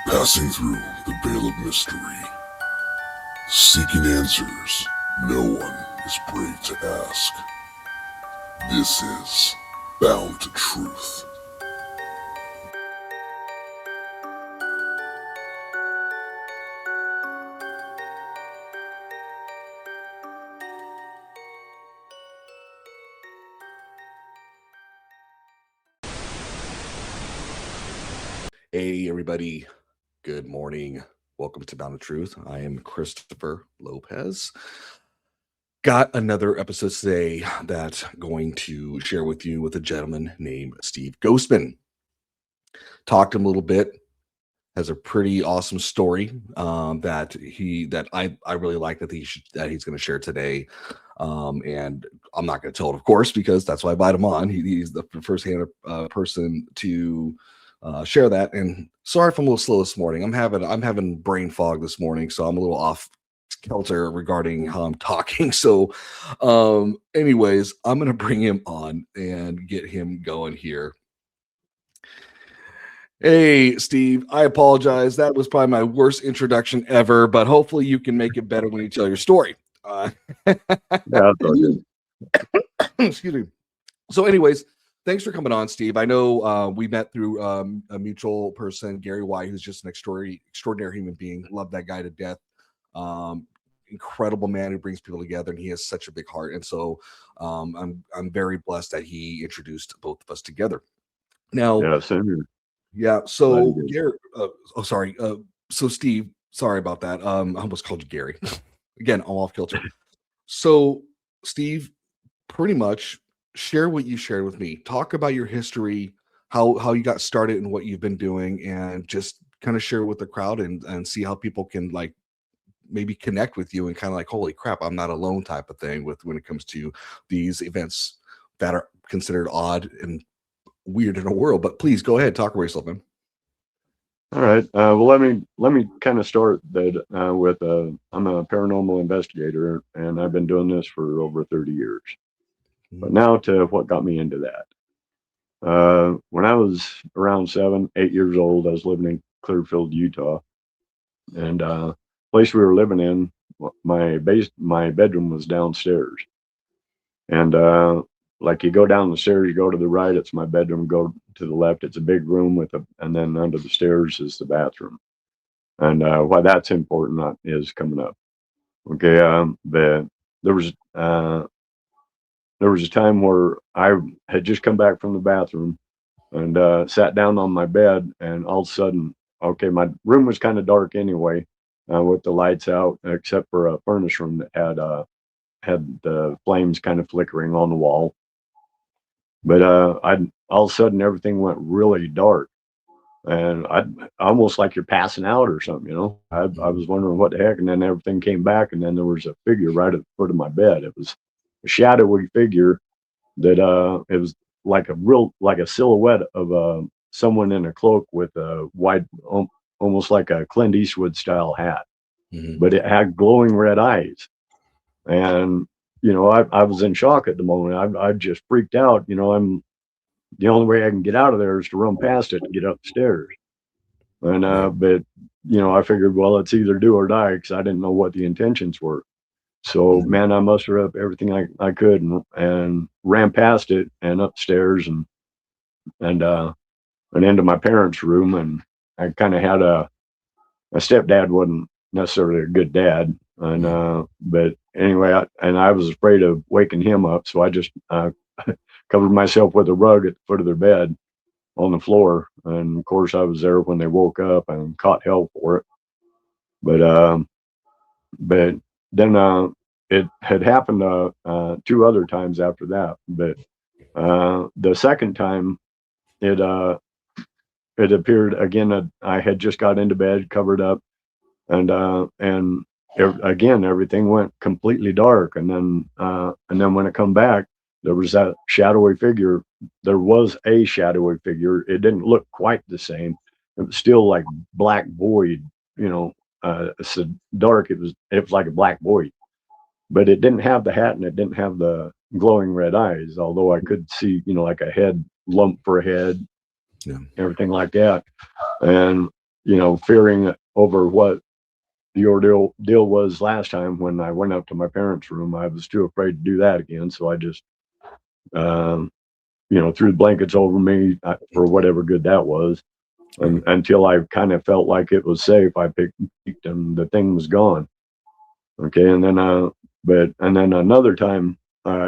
Passing through the veil of mystery, seeking answers no one is brave to ask. This is Bound to Truth. Hey, everybody. Good morning. Welcome to Bound of Truth. I am Christopher Lopez. Got another episode today that I'm going to share with you with a gentleman named Steve Ghostman. Talked to him a little bit. Has a pretty awesome story that I really like that he's going to share today. And I'm not going to tell it, of course, because that's why I invite him on. He's the first-hand person to share that. And sorry if I'm a little slow this morning. I'm having brain fog this morning, so I'm a little off kilter regarding how I'm talking. So, anyways, I'm gonna bring him on and get him going here. Hey, Steve, I apologize. That was probably my worst introduction ever, but hopefully you can make it better when you tell your story. Yeah, that's all good. Excuse me. So, anyways, thanks for coming on, Steve. I know we met through a mutual person, Gary White, who's just an extraordinary human being. Love that guy to death. Incredible man who brings people together, and he has such a big heart. And so, I'm very blessed that he introduced both of us together. Now, Yeah, same here. yeah. Glad So, you did. Gary, sorry. So, Steve, sorry about that. I almost called you Gary. Again, I'm off kilter. So, Steve, pretty much share what you shared with me. Talk about your history, how you got started and what you've been doing, and just kind of share it with the crowd and see how people can like maybe connect with you and kind of like, holy crap, I'm not alone type of thing with when it comes to these events that are considered odd and weird in a world. But please go ahead, talk about yourself, man. All right. Well, let me kind of start that with I'm a paranormal investigator, and I've been doing this for over 30 years. But now to what got me into that. When I was around 7, 8 years old, I was living in Clearfield, Utah, and place we were living in, my bedroom was downstairs, and like you go down the stairs, you go to the right, it's my bedroom. Go to the left, it's a big room and then under the stairs is the bathroom. And why that's important is coming up. Okay, there was uh, there was a time where I had just come back from the bathroom and sat down on my bed, and all of a sudden, okay, my room was kind of dark anyway, with the lights out, except for a furnace room that had the flames kind of flickering on the wall. But I all of a sudden everything went really dark, and I almost like you're passing out or something. I was wondering what the heck, and then everything came back, and then there was a figure right at the foot of my bed. It was a shadowy figure that it was like a silhouette of someone in a cloak with a wide, almost like a Clint Eastwood style hat, Mm-hmm. but it had glowing red eyes. And I was in shock at the moment. I just freaked out. I'm the only way I can get out of there is to run past it to get upstairs. And Right. but I figured, well, it's either do or die because I didn't know what the intentions were. So Mm-hmm. man, I mustered up everything I could and ran past it and upstairs and uh and into my parents' room. And I kind of had my stepdad wasn't necessarily a good dad, and Mm-hmm. but anyway, I was afraid of waking him up, so I just covered myself with a rug at the foot of their bed on the floor. And of course, I was there when they woke up and caught hell for it. But but then it had happened two other times after that. But the second time, it it appeared again that I had just got into bed, covered up, and again everything went completely dark. And then when it come back, there was that shadowy figure. There was a shadowy figure. It didn't look quite the same. It was still like black void, so dark. It was like a black void, but it didn't have the hat and it didn't have the glowing red eyes. Although I could see, like a head lump for a head, Yeah. everything like that. And fearing over what the ordeal was last time when I went up to my parents' room. I was too afraid to do that again, so I just threw the blankets over me for whatever good that was. And until I kind of felt like it was safe, I peeked and the thing was gone. Okay, and then another time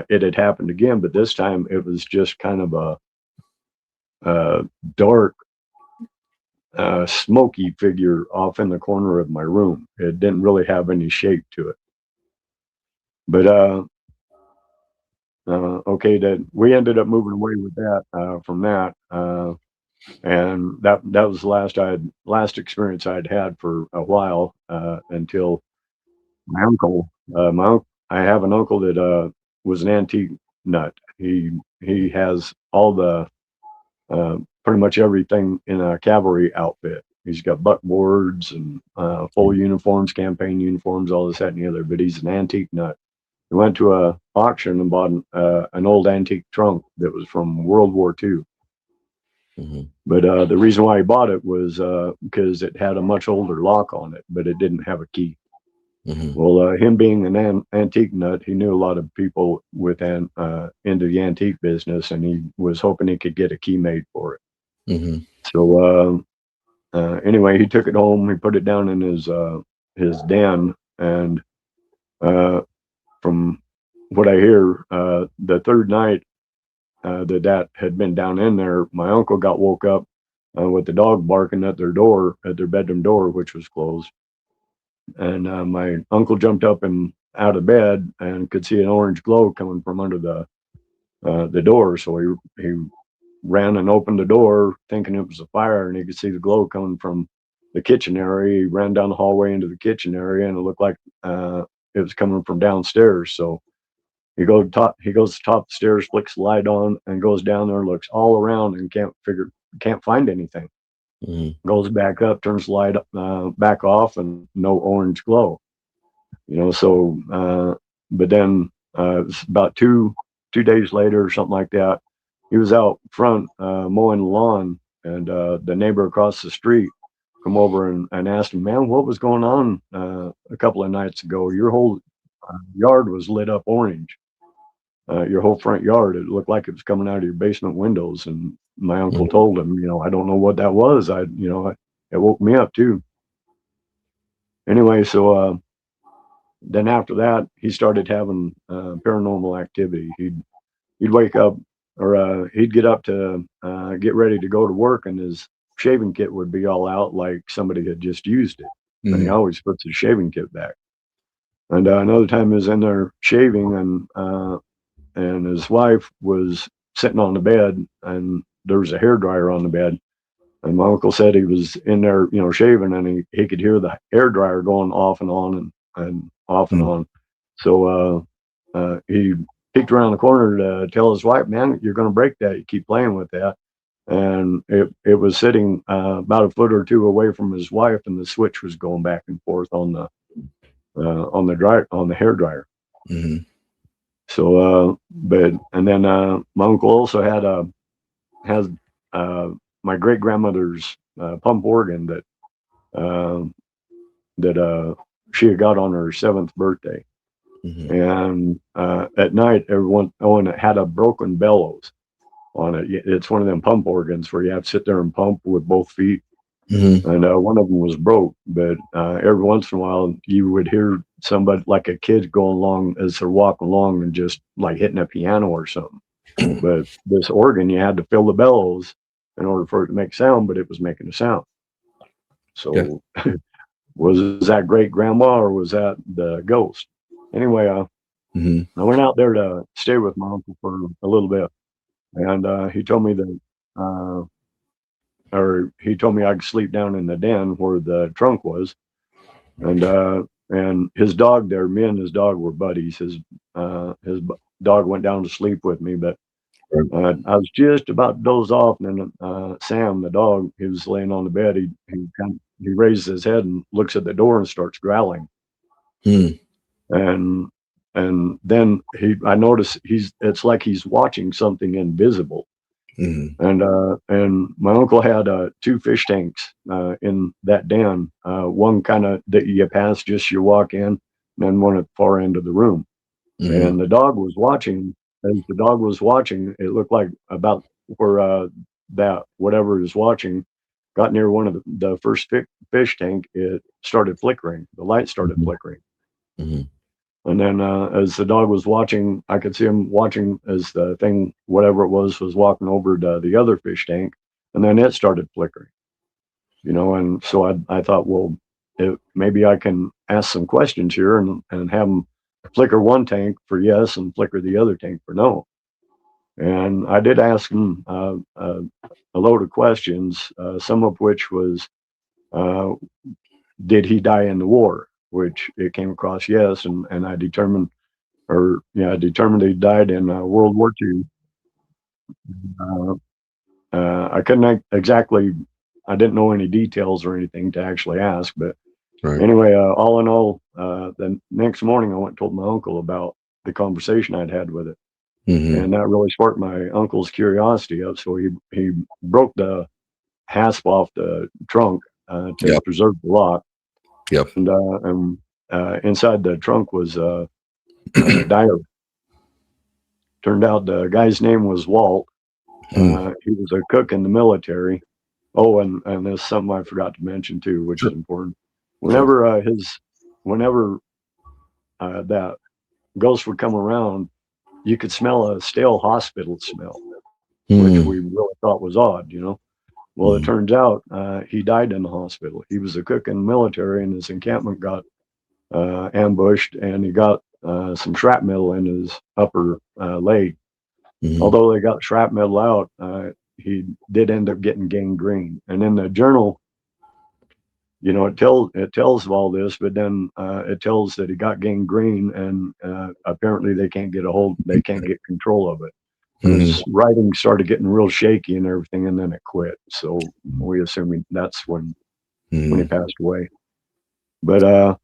it had happened again, but this time it was just kind of a dark, smoky figure off in the corner of my room. It didn't really have any shape to it. But okay, that we ended up moving away with that from that. And that was the last experience I'd had for a while until my uncle. I have an uncle that was an antique nut. He has all the pretty much everything in a cavalry outfit. He's got buckboards and full uniforms, campaign uniforms, all this, that, and the other. But he's an antique nut. He went to a auction and bought an old antique trunk that was from World War II. Mm-hmm. But the reason why he bought it was because it had a much older lock on it, but it didn't have a key. Mm-hmm. Well, him being an antique nut, he knew a lot of people into the antique business, and he was hoping he could get a key made for it. Mm-hmm. So anyway, he took it home. He put it down in his den, and from what I hear, the third night that had been down in there, my uncle got woke up with the dog barking at their bedroom door, which was closed. And my uncle jumped up and out of bed and could see an orange glow coming from under the door. So he ran and opened the door, thinking it was a fire, and he could see the glow coming from the kitchen area. He ran down the hallway into the kitchen area, and it looked like it was coming from downstairs. So he goes to the top of the stairs, flicks the light on, and goes down there, looks all around, and can't find anything. Mm-hmm. Goes back up, turns the light back off, and no orange glow. So but then it was about two days later or something like that. He was out front mowing the lawn, and the neighbor across the street come over and asked him, "Man, what was going on a couple of nights ago? Your whole yard was lit up orange. Your whole front yard, it looked like it was coming out of your basement windows." And my uncle told him, "I don't know what that was. It woke me up too." Anyway, so then after that, he started having paranormal activity. He'd wake up, or he'd get up to get ready to go to work, and his shaving kit would be all out like somebody had just used it. Mm-hmm. And he always puts his shaving kit back. And another time he was in there shaving, and his wife was sitting on the bed, and there was a hairdryer on the bed. And my uncle said he was in there, shaving, and he could hear the hairdryer going off and on and off and on. So he peeked around the corner to tell his wife, "Man, you're going to break that. You keep playing with that." And it was sitting about a foot or two away from his wife, and the switch was going back and forth on the hairdryer. Mm-hmm. So, and then my uncle also has my great grandmother's pump organ that she had got on her 7th birthday. Mm-hmm. And at night, everyone had a broken bellows on it. It's one of them pump organs where you have to sit there and pump with both feet. Mm-hmm. And one of them was broke, but every once in a while you would hear somebody, like a kid, going along as they're walking along and just like hitting a piano or something. But this organ, you had to fill the bellows in order for it to make sound, but it was making a sound. So was that great grandma or was that the ghost? Anyway, Mm-hmm. I went out there to stay with my uncle for a little bit, and he told me that, or he told me I could sleep down in the den where the trunk was, and his dog there, me and his dog were buddies. His dog went down to sleep with me, but I was just about to doze off, and then Sam, the dog, he was laying on the bed. He raises his head and looks at the door and starts growling. And then I notice it's like he's watching something invisible. And my uncle had 2 fish tanks in that den. One kind of that you pass just you walk in, and then one at the far end of the room. And the dog was watching. As the dog was watching, it looked like about where that whatever is watching got near one of the first fish tank. It started flickering. The light started flickering. And then as the dog was watching, I could see him watching as the thing, whatever it was walking over to the other fish tank, and then it started flickering. And so I thought, well, maybe I can ask some questions here and have them flicker one tank for yes and flicker the other tank for no. And I did ask him a load of questions, some of which was, uh, did he die in the war? Which it came across yes, and I determined I determined he died in World War II. Uh, I couldn't exactly, I didn't know any details or anything to actually ask, but anyway, all in all, the next morning I went and told my uncle about the conversation I'd had with it, and that really sparked my uncle's curiosity up. So he broke the hasp off the trunk to preserve the lock, and inside the trunk was a diary. Turned out the guy's name was Walt. He was a cook in the military. Oh, and there's something I forgot to mention too, which is important. Whenever whenever that ghost would come around, you could smell a stale hospital smell, which we really thought was odd. Well, it turns out he died in the hospital. He was a cook in the military, and his encampment got ambushed, and he got some shrapnel in his upper leg. Although they got shrapnel out, he did end up getting gangrene. And in the journal, it tells of all this, but then it tells that he got gangrene, and apparently they can't get control of it. His writing started getting real shaky and everything, and then it quit. So we assume that's when he passed away. But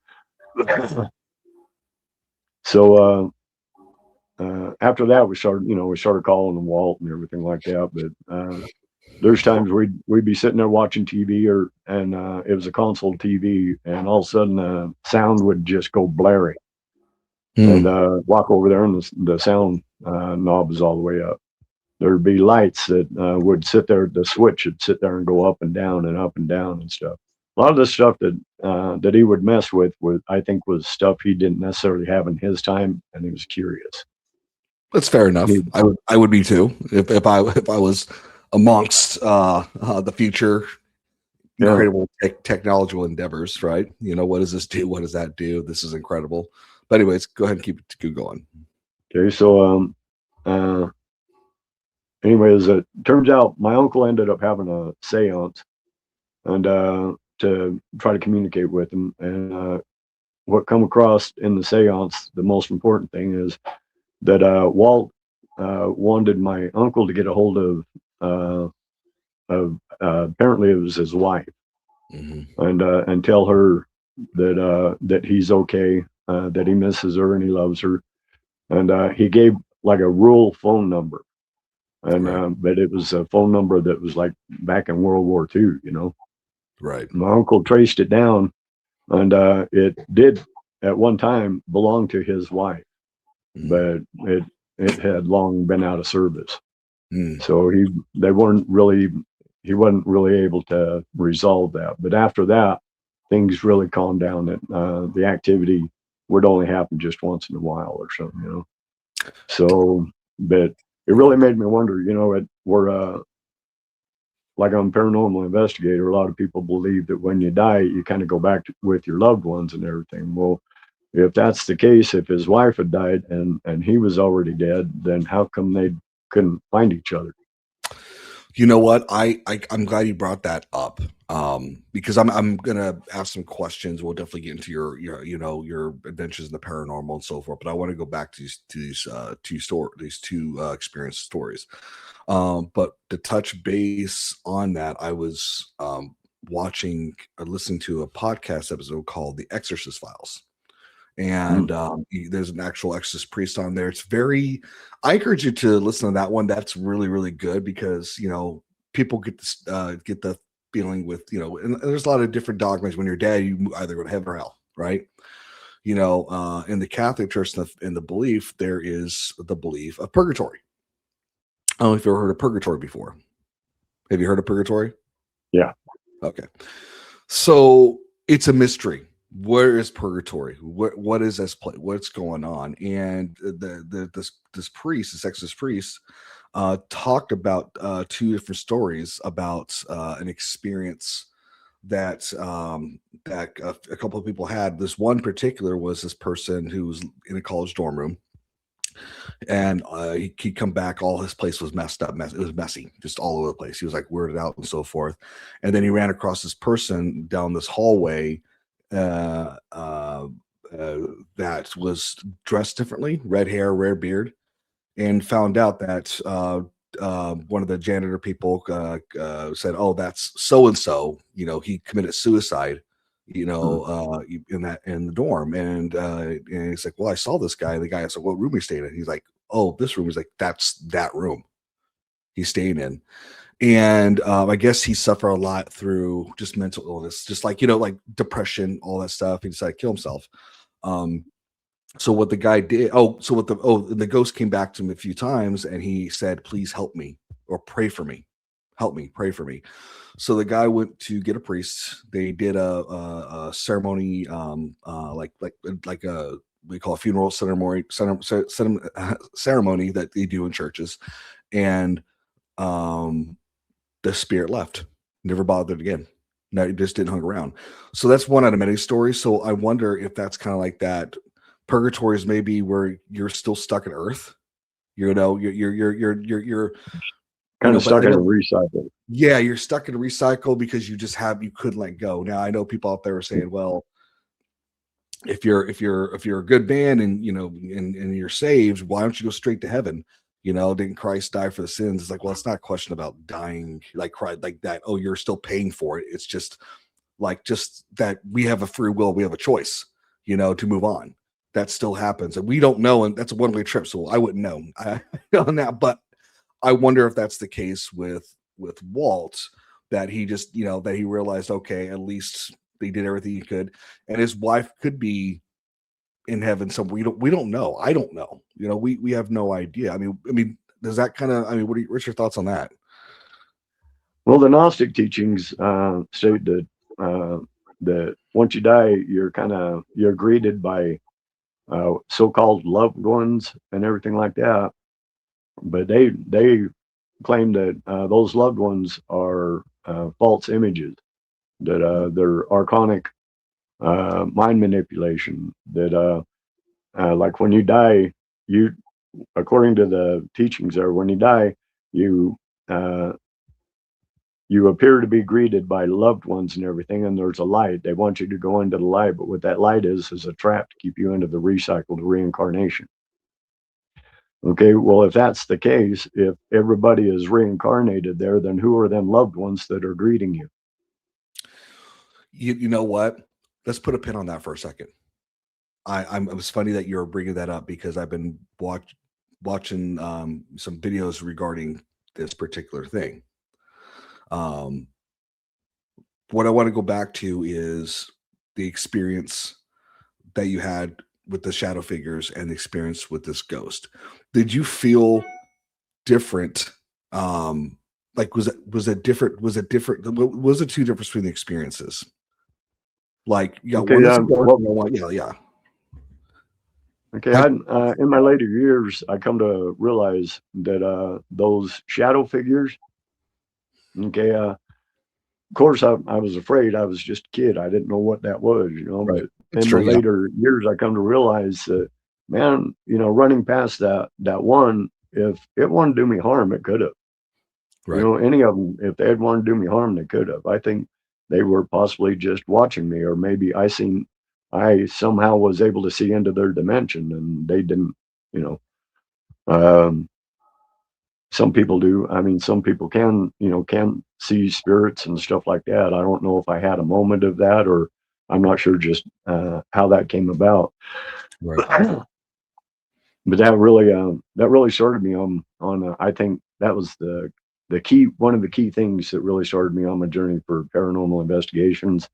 so after that, we started calling him Walt and everything like that. But there's times we'd be sitting there watching TV, and it was a console TV, and all of a sudden sound would just go blaring, and walk over there, and the sound knob is all the way up. There'd be lights that would sit there. The switch would sit there and go up and down and up and down and stuff. A lot of the stuff that he would mess with, I think, was stuff he didn't necessarily have in his time, and he was curious. That's fair enough. I would be too if I was amongst the future incredible technological endeavors, right? What does this do? What does that do? This is incredible. But anyways, go ahead and keep going. Okay, so anyways, it turns out my uncle ended up having a seance, and to try to communicate with him. And what come across in the seance, the most important thing is that Walt wanted my uncle to get a hold of apparently it was his wife, and tell her that he's okay, that he misses her and he loves her, and he gave like a rural phone number, and but it was a phone number that was like back in World War II. Right. My uncle traced it down, and it did at one time belong to his wife, but it had long been out of service. So he wasn't really able to resolve that. But after that, things really calmed down. That the activity would only happen just once in a while or something. So, but it really made me wonder. We're like I'm a paranormal investigator. A lot of people believe that when you die, you kind of go back with your loved ones and everything. Well, if that's the case, if his wife had died and he was already dead, then how come they couldn't find each other? You know what? I'm glad you brought that up, because I'm gonna ask some questions. We'll definitely get into your adventures in the paranormal and so forth. But I want to go back to these two experience stories. But to touch base on that, I was listening to a podcast episode called "The Exorcist Files," And there's an actual exorcist priest on there. It's very, I encourage you to listen to that one. That's really, really good because, you know, people get this, get the feeling with, you know, and there's a lot of different dogmas. When you're dead, you either go to heaven or hell, right? You know, in the Catholic Church, in the belief, there is the belief of purgatory. I don't know if you've ever heard of purgatory before. Have you heard of purgatory? Yeah. Okay. So it's a mystery. Where is purgatory? What is this place? What's going on? And this priest, this exorcist priest, talked about two different stories about an experience that a couple of people had. This one particular was this person who was in a college dorm room, and he'd come back. All his place was messed up. It was messy, just all over the place. He was like weirded out and so forth. And then he ran across this person down this hallway that was dressed differently, red hair, rare beard, and found out that one of the janitor people said, "Oh, that's so and so. You know, he committed suicide. You know, in the dorm." And he's like, "Well, I saw this guy." And the guy asked, "What room he staying in?" He's like, "Oh, this room." He's like, "That's that room he's staying in." And I guess he suffered a lot through just mental illness, just like, you know, like depression, all that stuff. He decided to kill himself. So what the guy did, the ghost came back to him a few times and he said, "Please help me or pray for me. Help me, pray for me." So the guy went to get a priest. They did a ceremony, like a, we call a funeral ceremony that they do in churches. And the spirit left, never bothered again. No, it just didn't hang around. So that's one out of many stories. So I wonder if that's kind of like that. Purgatory is maybe where you're still stuck in earth. You know, you're kind of but stuck I in a know, recycle. yeah, you're stuck in a recycle because you couldn't let go. Now I know people out there are saying, well, if you're a good man and you know and you're saved, why don't you go straight to heaven? You know, didn't Christ die for the sins? It's like, well, it's not a question about dying like Christ, like that. Oh, you're still paying for it. It's just that we have a free will, we have a choice, you know, to move on. That still happens, and we don't know, and that's a one-way trip. So I wouldn't know on that, but I wonder if that's the case with Walt, that he just, you know, that he realized, okay, at least they did everything he could, and his wife could be in heaven. So we don't know. I don't know. You know, we have no idea. I mean, does that kind of? I mean, what's your thoughts on that? Well, the Gnostic teachings state that once you die, you're greeted by so-called loved ones and everything like that. But they claim that those loved ones are false images, that they're archonic mind manipulation. That like when you die, you according to the teachings there, when you die, you uh, you appear to be greeted by loved ones and everything, and there's a light. They want you to go into the light, but what that light is a trap to keep you into the recycled reincarnation. Okay, well, if that's the case, if everybody is reincarnated there, then who are them loved ones that are greeting you? You know what? Let's put a pin on that for a second. It was funny that you're bringing that up because I've been watching some videos regarding this particular thing. What I want to go back to is the experience that you had with the shadow figures and the experience with this ghost. Did you feel different? Like was it different? What was the two difference between the experiences? Like you got Okay, one that's a ghost, well, one, yeah. okay. In my later years, I come to realize that those shadow figures. Okay, of course, I was afraid. I was just a kid. I didn't know what that was, you know. Right. But It's in my true, yeah. later years, I come to realize that, man, you know, running past that one, if it wanted to do me harm, it could have. You Right. know, any of them, if they had wanted to do me harm, they could have. I think they were possibly just watching me, or maybe I somehow was able to see into their dimension, and they didn't. You know, um, some people do. I mean, some people can see spirits and stuff like that. I don't know if I had a moment of that, or I'm not sure just how that came about. Right. But that really started me on I think that was the key, one of the key things that really started me on my journey for paranormal investigations.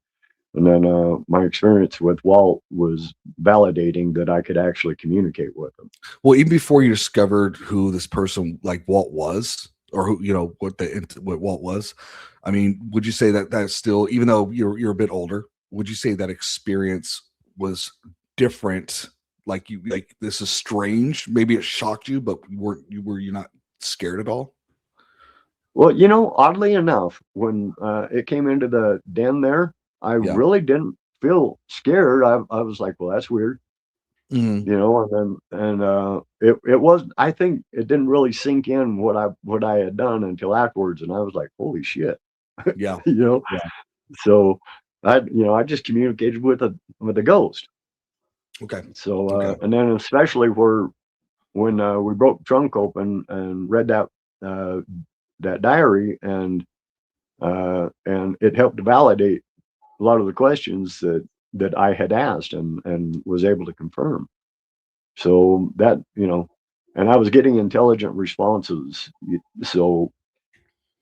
And then my experience with Walt was validating that I could actually communicate with him. Well, even before you discovered who this person like Walt was, or who what Walt was, I mean, would you say that that's still, even though you're a bit older, would you say that experience was different? Like this is strange. Maybe it shocked you, but were you not scared at all? Well, oddly enough, when it came into the den there, I Yeah. really didn't feel scared. I was like, well, that's weird, Mhm. it was, I think it didn't really sink in what I had done until afterwards, and I was like, holy shit, Yeah. you know. Yeah. So I just communicated with a ghost. Okay. So Okay. and then especially when we broke the trunk open and read uh, that diary, and it helped to validate a lot of the questions that I had asked, and was able to confirm. So that, and I was getting intelligent responses. So,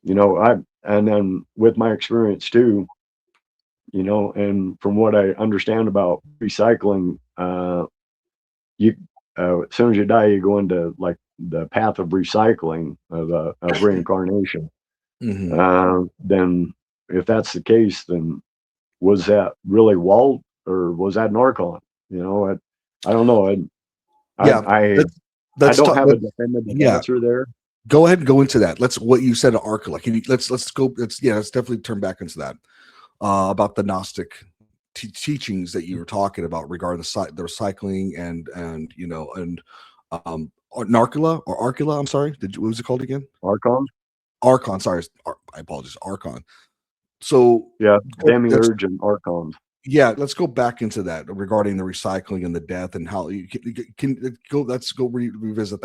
and then with my experience too, and from what I understand about recycling, you, as soon as you die, you go into like the path of recycling of reincarnation. Hmm. Then if that's the case, then was that really Walt or was that Narcon? I don't know. I, Yeah. I, Let's I let's don't talk. have a definitive Yeah. answer there. Go ahead and go into that. Let's what you said, Arcala. Let's go. Let's definitely turn back into that about the Gnostic teachings that you were talking about regarding the recycling and Narcula or Arcula. I'm sorry. What was it called again? Archon? Archon. Sorry, I apologize. Archon. So Yeah, let's Demiurge and Archons. yeah, let's go back into that regarding the recycling and the death and how you can go. Let's go revisit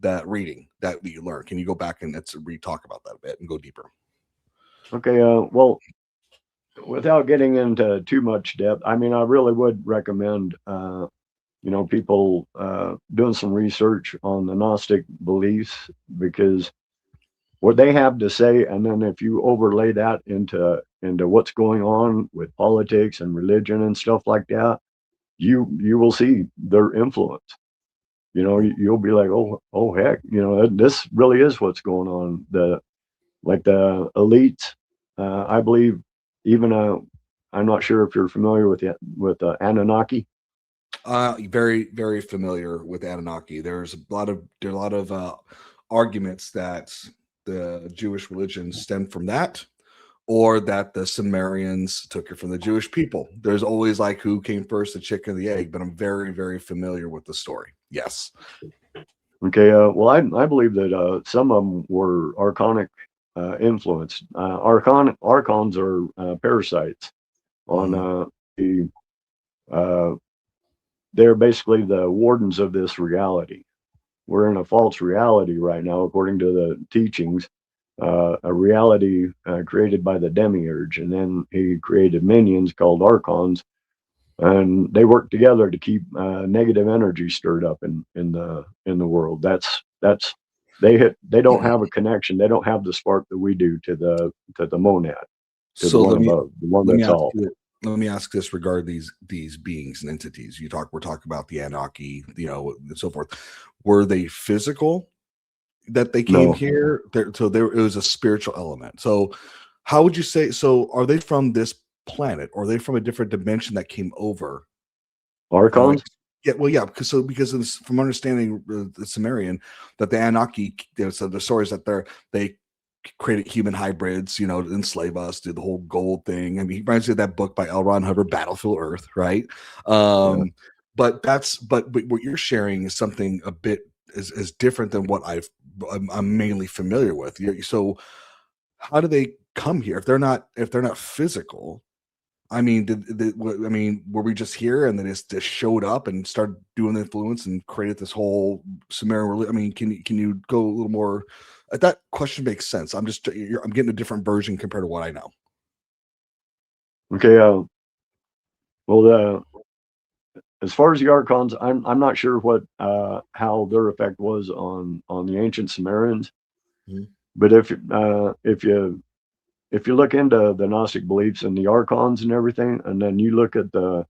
that reading that you learned. Can you go back and let's re-talk about that a bit and go deeper? Okay, well, without getting into too much depth, I mean, I really would recommend, people doing some research on the Gnostic beliefs, because what they have to say, and then if you overlay that into what's going on with politics and religion and stuff like that, you will see their influence. You'll be like, oh heck, this really is what's going on. The elites, I believe, even I'm not sure if you're familiar with Anunnaki. Very, very familiar with Anunnaki. There are a lot of arguments that the Jewish religion stemmed from that, or that the Sumerians took it from the Jewish people. There's always like who came first, the chicken or the egg, but I'm very, very familiar with the story. Yes. Okay, well, I believe that some of them were archonic influence. Archons are parasites on Mhm. the. Uh, they're basically the wardens of this reality. We're in a false reality right now, according to the teachings. A reality created by the demiurge, and then he created minions called archons, and they work together to keep negative energy stirred up in the world. That's they don't have a connection. They don't have the spark that we do to the monad, to the So one above, the one let me that's ask all. you let me ask this regarding these beings and entities. We're talking about the Anunnaki, and so forth. Were they physical that they came No, here? It was a spiritual element. So how would you say, so are they from this planet, or are they from a different dimension that came over? archons. Yeah, well, yeah, because of this, from understanding the Sumerian, that the Anunnaki, so the stories that they created human hybrids, to enslave us, do the whole gold thing. I mean, he reminds me of that book by L. Ron Hubbard, Battlefield Earth, right? Yeah. But what you're sharing is something a bit is different than what I'm mainly familiar with. So how do they come here if they're not physical? I mean, were we just here and then it just showed up and started doing the influence and created this whole Sumerian religion? I mean, can you go a little more? That question makes sense. I'm getting a different version compared to what I know. Okay. Well, as far as the archons, I'm not sure what how their effect was on the ancient Sumerians. Mhm. But if you look into the Gnostic beliefs and the archons and everything, and then you look at the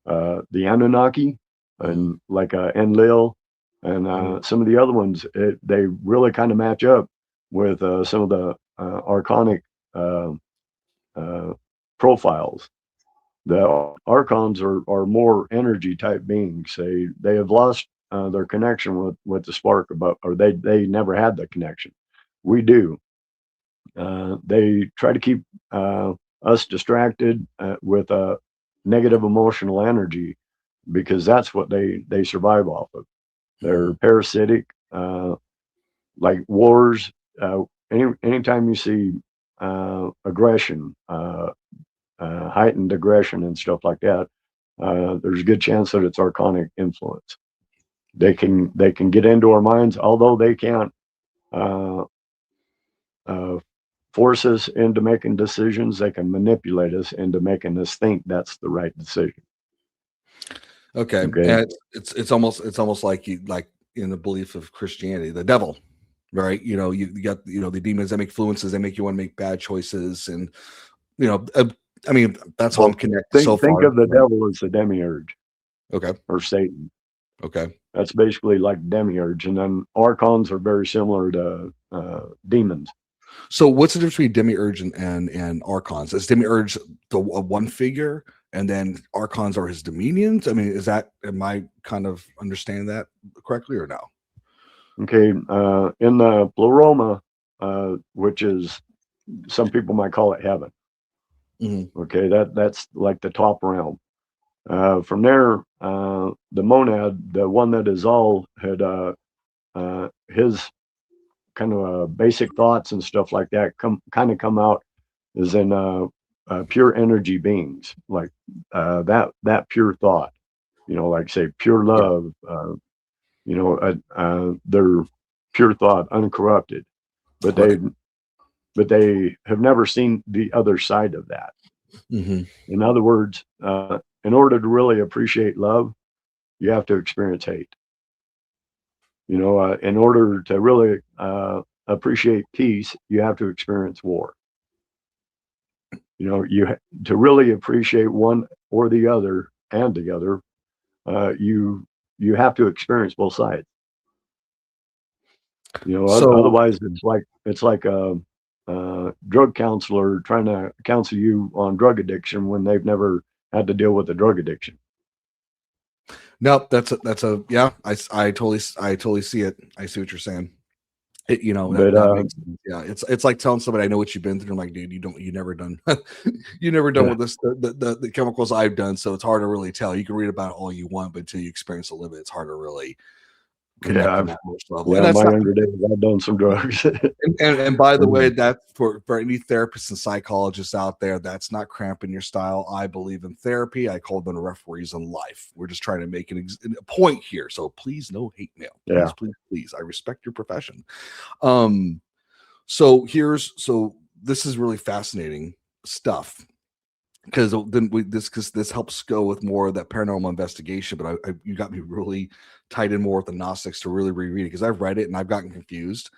Anunnaki Mhm. and like Enlil and Mhm. some of the other ones, they really kind of match up with some of the archonic uh, uh, profiles. The archons are more energy type beings. They have lost their connection with the spark, about, or they never had the connection. We do. They try to keep us distracted with negative emotional energy because that's what they survive off of. They're Mhm. parasitic, like wars. Anytime you see aggression, heightened aggression, and stuff like that, there's a good chance that it's archonic influence. They can get into our minds, although they can't uh, uh, force us into making decisions. They can manipulate us into making us think that's the right decision. Okay, Okay. and it's almost like you like in the belief of Christianity, the devil, right? You got the demons that make influences, they make you want to make bad choices, and you know, uh, I mean that's how I'm Well, connected so think far. of the Right. devil as the demiurge Okay. or Satan. Okay. That's basically like demiurge, and then archons are very similar to demons. So what's the difference between demiurge and archons? Is demiurge one figure, and then archons are his dominions? I mean, am I kind of understanding that correctly or no? Okay, in the pleroma, which is some people might call it heaven. Mhm. Okay, that's like the top realm. From there, the monad, the one that is all, had his kind of basic thoughts and stuff like that come out is in pure energy beings, like that pure thought. Like say pure Yeah. love. They're pure thought, uncorrupted, but Right. they have never seen the other side of that. Hmm. In other words, in order to really appreciate love, you have to experience hate. In order to really appreciate peace, you have to experience war. To really appreciate one or the other and the other, you have to experience both sides. So Otherwise it's like a drug counselor trying to counsel you on drug addiction when they've never had to deal with a drug addiction. no, that's a yeah. I totally see it. I see what you're saying. That But that makes sense. Yeah, it's like telling somebody I know what you've been through. I'm like, dude, you never done you never done yeah, with this the chemicals I've done. So it's hard to really tell. You can read about it all you want, but until you experience a little bit, it's hard to really yeah, connect on that much level. And yeah. In that's my not younger days, I've done some drugs. and by the way, And, that for any therapists and psychologists out there, that's not cramping your style. I believe in therapy. I call them referees in life. We're just trying to make a point here. So please, no hate mail. yeah. Please, please, please. I respect your profession. Um, so this is really fascinating stuff because then because this helps go with more of that paranormal investigation. But you got me really tied in more with the Gnostics to really reread it because I've read it and I've gotten confused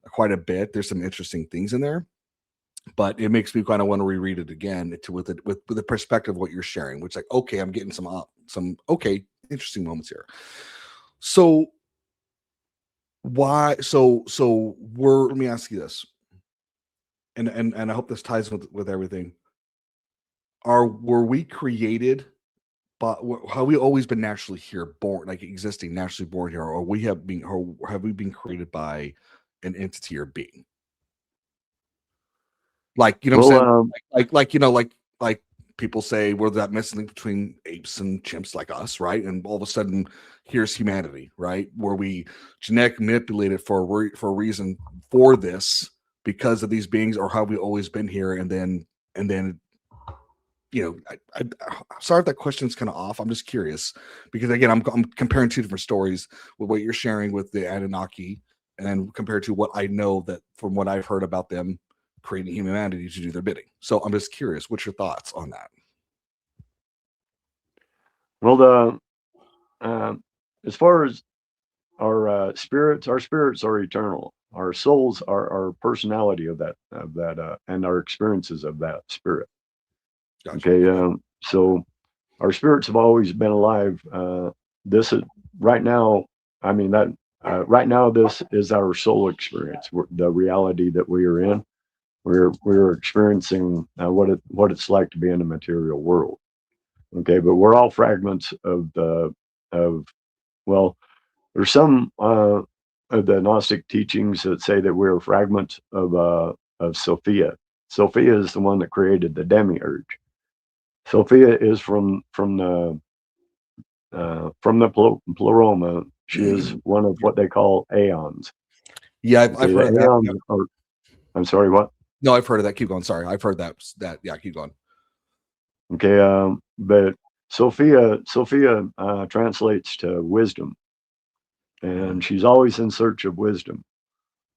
quite a bit. There's some interesting things in there, but it makes me kind of want to reread it again with the perspective of what you're sharing, which like okay, I'm getting some okay interesting moments here. So why so we're let me ask you this, and I hope this ties with everything. Were we created but have we always been naturally here, born like existing naturally born here, or have we been created by an entity or being? Like, you know what I'm Well, saying? Like people say we're that missing link between apes and chimps like us, right? And all of a sudden, here's humanity, right? Where we genetically manipulated for a reason for this because of these beings, or have we always been here? And then sorry if that question's kind of off. I'm just curious because again, I'm comparing two different stories with what you're sharing with the Anunnaki, and then compared to what I know that from what I've heard about them creating humanity to do their bidding. So I'm just curious, what's your thoughts on that? Well, the as far as our spirits are eternal. Our souls are our personality of that, and our experiences of that spirit. Gotcha. Okay, Okay. so our spirits have always been alive. This is right now. I mean that right now, this is our soul experience. The reality that we are in. We're experiencing what it's like to be in a material world. Okay, but we're all fragments of the of well, there's some of the Gnostic teachings that say that we're fragments of Sophia. Sophia is the one that created the demiurge. Sophia is from the pleroma. She is one of what they call aeons. Yeah, Okay, I've the heard of that. aeons Yep. are. I'm sorry, what? No, I've heard of that. Keep going. Sorry, I've heard that. Yeah, keep going. Okay, but Sophia translates to wisdom, and she's always in search of wisdom.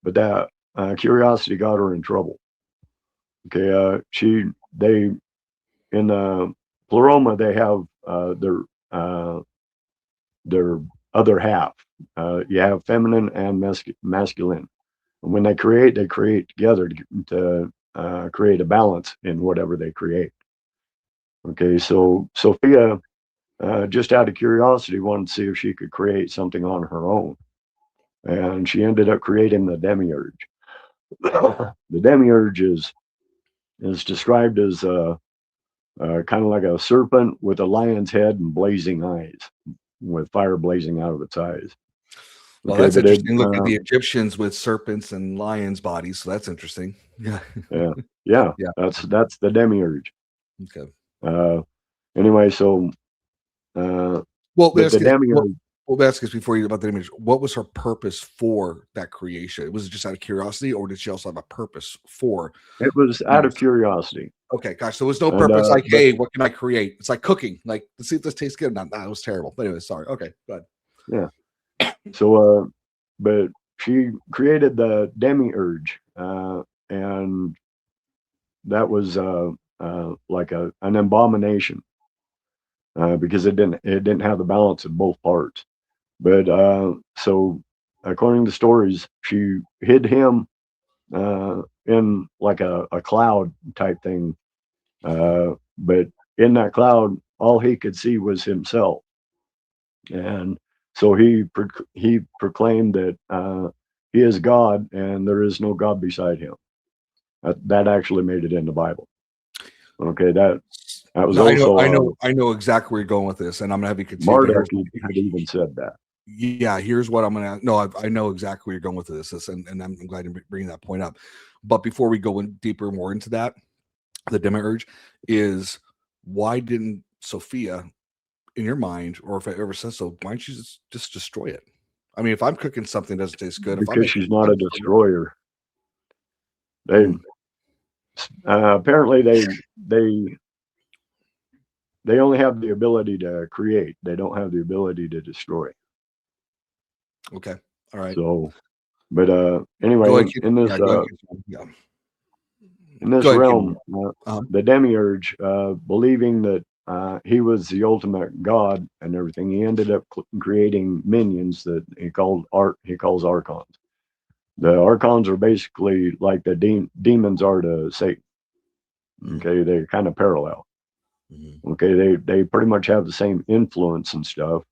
But that curiosity got her in trouble. Okay, they in Pleroma they have their other half. You have feminine and masculine. And when they create together to create a balance in whatever they create. Okay, so Sophia, just out of curiosity, wanted to see if she could create something on her own, and she ended up creating the demiurge. The demiurge is described as kind of like a serpent with a lion's head and blazing eyes, with fire blazing out of its eyes. Well, Okay, that's but interesting. Look at the Egyptians with serpents and lions' bodies, so that's interesting. Yeah. yeah, Yeah. that's the demiurge. Okay. Uh, anyway, so Well, but the demiurge, well, ask us before you about the image. What was her purpose for that creation? Was it just out of curiosity, or did she also have a purpose for? it was out of curiosity, Okay, gosh, there was no and purpose. Like, but hey, what can I create? It's like cooking. Like, let's see if this tastes good. No, it was terrible. But anyway, sorry. Okay, good. yeah. So, but she created the demiurge, and that was like an abomination because it didn't have the balance of both parts. But so, according to stories, she hid him in like a cloud type thing. But in that cloud, all he could see was himself, and so he proclaimed that he is God and there is no God beside him. That actually made it in the Bible. Okay, that was No, also I know exactly where you're going with this, and I'm gonna have you continue. But Marduk had even said that. yeah, here's what I'm gonna. No, I know exactly where you're going with this, and I'm glad you're bringing that point up. But before we go in deeper, more into that, the demiurge is why didn't Sophia, in your mind, or if I ever said so, why don't you just destroy it? I mean, if I'm cooking something that doesn't taste good, if I'm Because making, she's not a destroyer. They Hmm, apparently they only have the ability to create. They don't have the ability to destroy. okay, all right, So, but anyway, go ahead, in this yeah, go ahead, yeah, in this go ahead, keep realm, the demiurge, believing that he was the ultimate god and everything, he ended up creating minions that he calls archons. The archons are basically like the demons are to Satan. Okay, they're kind of parallel. Mm-hmm. Okay, they pretty much have the same influence and stuff.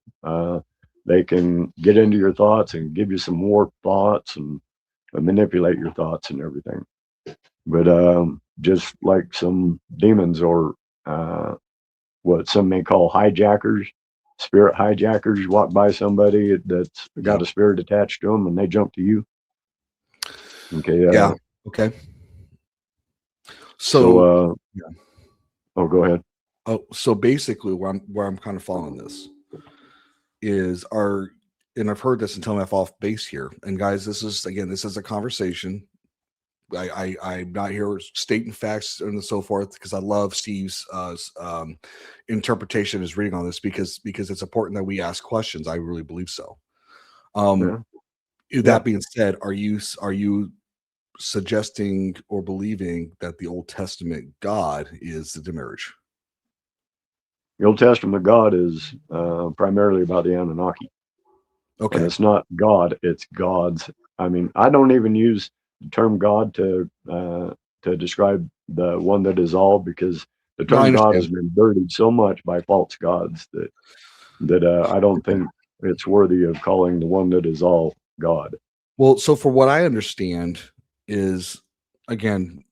They can get into your thoughts and give you some warped thoughts and manipulate your thoughts and everything. But just like some demons or what some may call hijackers, spirit hijackers, you walk by somebody that's got Yeah, a spirit attached to them and they jump to you. Okay. yeah, okay. So, So, yeah. oh, go ahead. Oh, so basically, where I'm kind of following this is and I've heard this and tell me I fall off base here. And guys, this is a conversation. I'm not here stating facts and so forth because I love Steve's interpretation, his reading on this because it's important that we ask questions. I really believe so. Yeah. That being said, are you suggesting or believing that the Old Testament God is the demiurge? The Old Testament God is primarily about the Anunnaki. Okay. And it's not God, it's gods. I mean, I don't even use the term God to describe the one that is all, because the No, I term God understand. has been dirtied so much by false gods that I don't think it's worthy of calling the one that is all God. Well, so for what I understand is, again,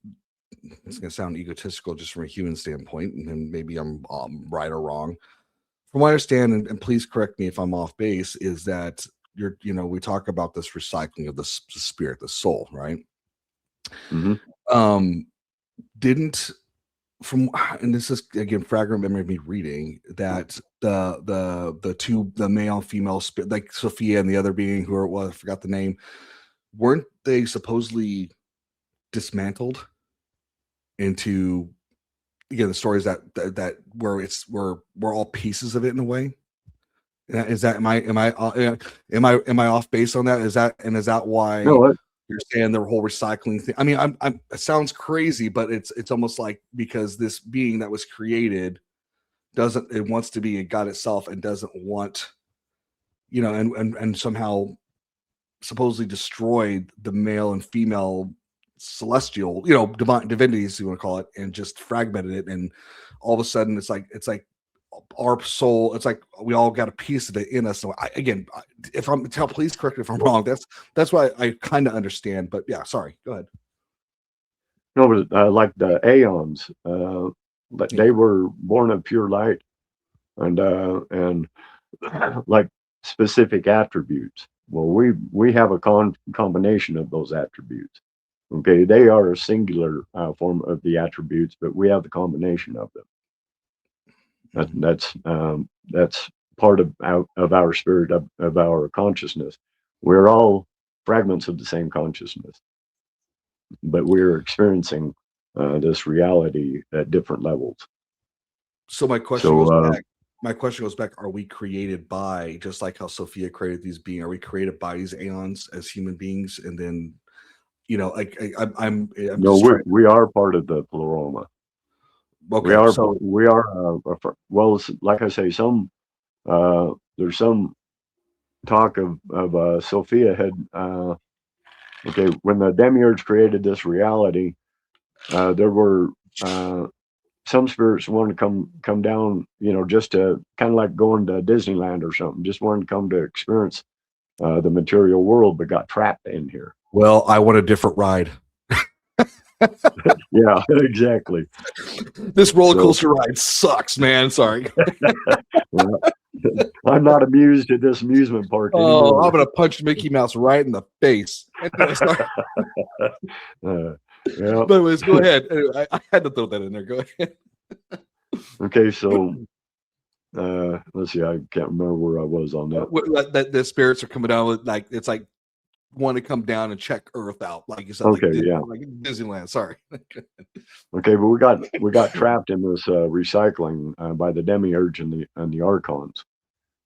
it's going to sound egotistical just from a human standpoint, and then maybe I'm right or wrong. From what I understand, and please correct me if I'm off base, is that we talk about this recycling of the spirit, the soul, right? Mm-hmm. Didn't from and this is again fragment memory of me reading that the male and female spirit, like Sophia and the other being who it was, I forgot the name, weren't they supposedly dismantled into, again, the stories that we're all pieces of it in a way? Is that am I off base on that? Is that why No, you're saying the whole recycling thing? I mean, I'm it sounds crazy, but it's almost like because this being that was created it wants to be a God itself and doesn't want, and somehow supposedly destroyed the male and female celestial, divine divinities, you want to call it, and just fragmented it. And all of a sudden it's like our soul, it's like we all got a piece of it in us. So if I'm please correct me if I'm wrong. That's why I kind of understand, but yeah, sorry, go ahead. no, but like the aeons, but they were born of pure light and like specific attributes. Well, we have a combination of those attributes. Okay, they are a singular form of the attributes, but we have the combination of them. That's part of our spirit, of our consciousness. We're all fragments of the same consciousness, but we're experiencing this reality at different levels. So my question goes back, are we created by, just like how Sophia created these beings, are we created by these aeons as human beings? And then, I'm No, just trying. we are part of the pleroma. Okay, so We are well, like I say, there's some talk of Sophia had okay, when the demiurge created this reality, there were some spirits wanted to come down, just to kind of like going to Disneyland or something, just wanted to come to experience the material world, but got trapped in here. well, I want a different ride. Yeah, exactly. This roller coaster ride sucks, man. Sorry. I'm not amused at this amusement park anymore. I'm gonna punch Mickey Mouse right in the face. Anyway, sorry. Yeah. But anyways, go ahead. Anyway, I had to throw that in there. Go ahead. Okay, so let's see. I can't remember where I was on that. That the spirits are coming down with, like, it's like want to come down and check Earth out, like you said. Okay, like Disneyland. Sorry. Okay, but we got trapped in this recycling by the demiurge and the archons.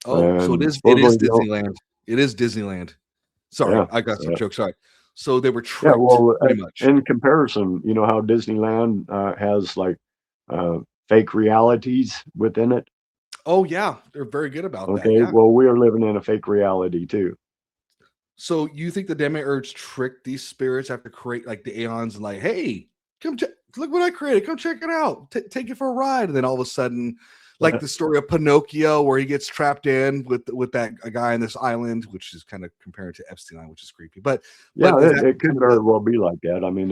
Oh, so it is Disneyland. It is Disneyland. Sorry, yeah, I got some jokes. Sorry. So they were tricked. Yeah, well, pretty much. in comparison, you know how Disneyland has like fake realities within it. Oh yeah, they're very good about that. Okay, Yeah. well, we are living in a fake reality too. So you think the demiurge tricked these spirits after create like the aeons and like, hey, come look what I created, come check it out, take it for a ride, and then all of a sudden, like the story of Pinocchio, where he gets trapped in with that a guy on this island, which is kind of compared to Epstein Island, which is creepy. But Yeah, it could very well be like that. I mean,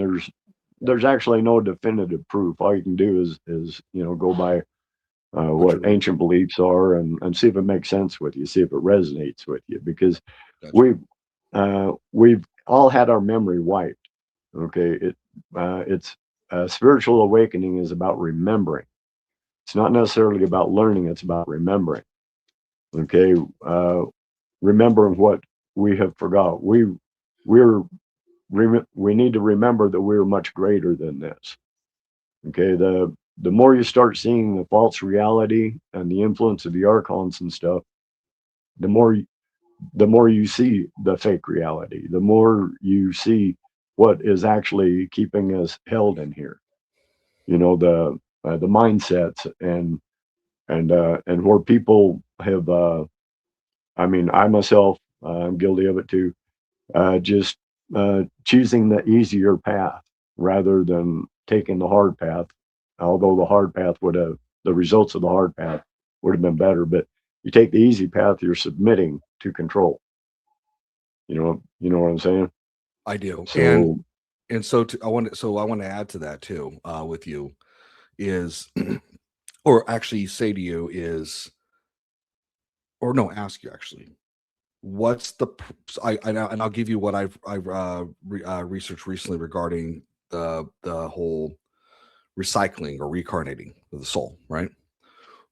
there's actually no definitive proof. All you can do is go by what ancient beliefs are and see if it makes sense with you, see if it resonates with you, because we've all had our memory wiped. Okay, it's spiritual awakening is about remembering. It's not necessarily about learning. It's about remembering. Okay, remembering what we have forgot. We need to remember that we're much greater than this. Okay, the more you start seeing the false reality and the influence of the archons and stuff, the more you see the fake reality, the more you see what is actually keeping us held in here. The mindsets and and where people have, I mean, I myself, I'm guilty of it too, just choosing the easier path rather than taking the hard path. Although the hard path would have, the results of the hard path would have been better, but you take the easy path, you're submitting to control. You know what I'm saying? I do. So And so I want to add to that too, with you is, or actually say to you is, or no, ask you actually, what's the, and I'll give you what I've researched recently regarding the whole recycling or reincarnating of the soul, right?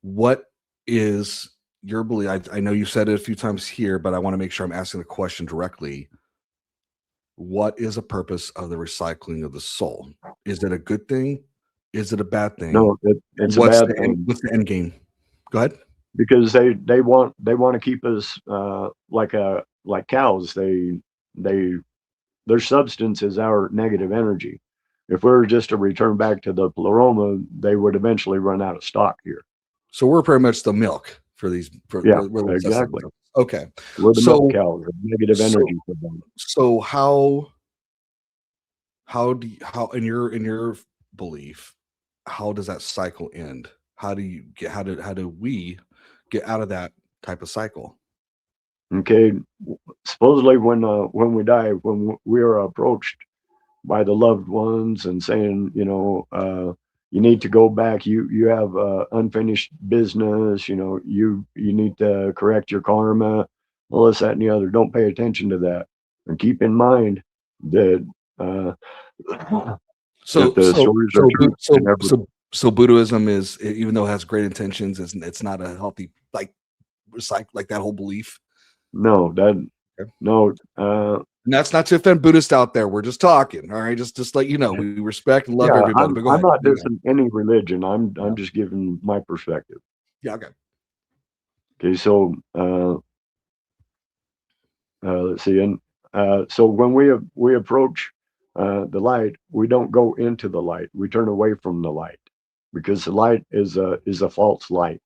What is your belief? I know you said it a few times here, but I want to make sure I'm asking the question directly. What is a purpose of the recycling of the soul? Is it a good thing? Is it a bad thing? no, it's a What's bad the end, thing what's the end game? Go ahead. because they want to keep us like cows. They their substance is our negative energy. If we were just to return back to the pleroma, they would eventually run out of stock here. So we're pretty much the milk for these. Yeah, We're the exactly. okay. We're the milk So cows, the negative so energy for them. so how in your belief, how does that cycle end? How do we get out of that type of cycle? Okay, supposedly when we die, when we are approached by the loved ones and saying, you need to go back. You have unfinished business. You need to correct your karma. All this, that, and the other. Don't pay attention to that, and keep in mind that So that the so stories are so true. And every, so Buddhism is, even though it has great intentions, it's not a healthy like like that whole belief. no, that Okay. no. And that's not to offend Buddhists out there. We're just talking. All right. Just let you know, we respect and love Yeah, everybody. But go I'm ahead. not You know. dissing any religion. Yeah. I'm just giving my perspective. Yeah. Okay. Okay, so let's see, and so when we approach the light, we don't go into the light. We turn away from the light because the light is a false light.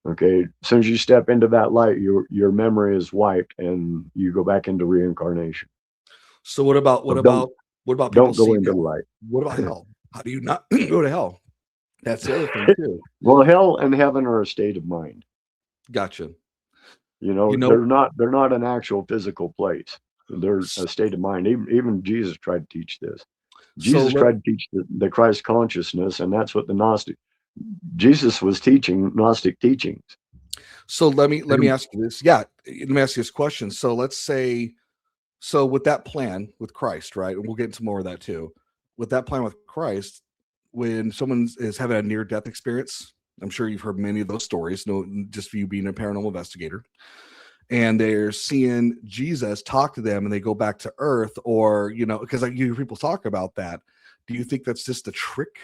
Okay, as soon as you step into that light, your memory is wiped, and you go back into reincarnation. So what about So people don't go seeing into the hell? light. What about hell? How do you not go to hell? That's the other thing too. Well, hell and heaven are a state of mind. Gotcha. They're You not an actual physical place. They're s- a state of mind. Even Jesus tried to teach this. so Jesus let tried to teach the Christ consciousness, and that's what the Gnostic Jesus was teaching Gnostic teachings. so let me And, ask you this. Yeah, let me ask you this question. So let's say, so with that plan with Christ, right? And we'll get into more of that too. With that plan with Christ, when someone is having a near death experience, I'm sure you've heard many of those stories, no, just for you being a paranormal investigator, and they're seeing Jesus talk to them and they go back to earth, or, because you hear people talk about that. Do you think that's just a trick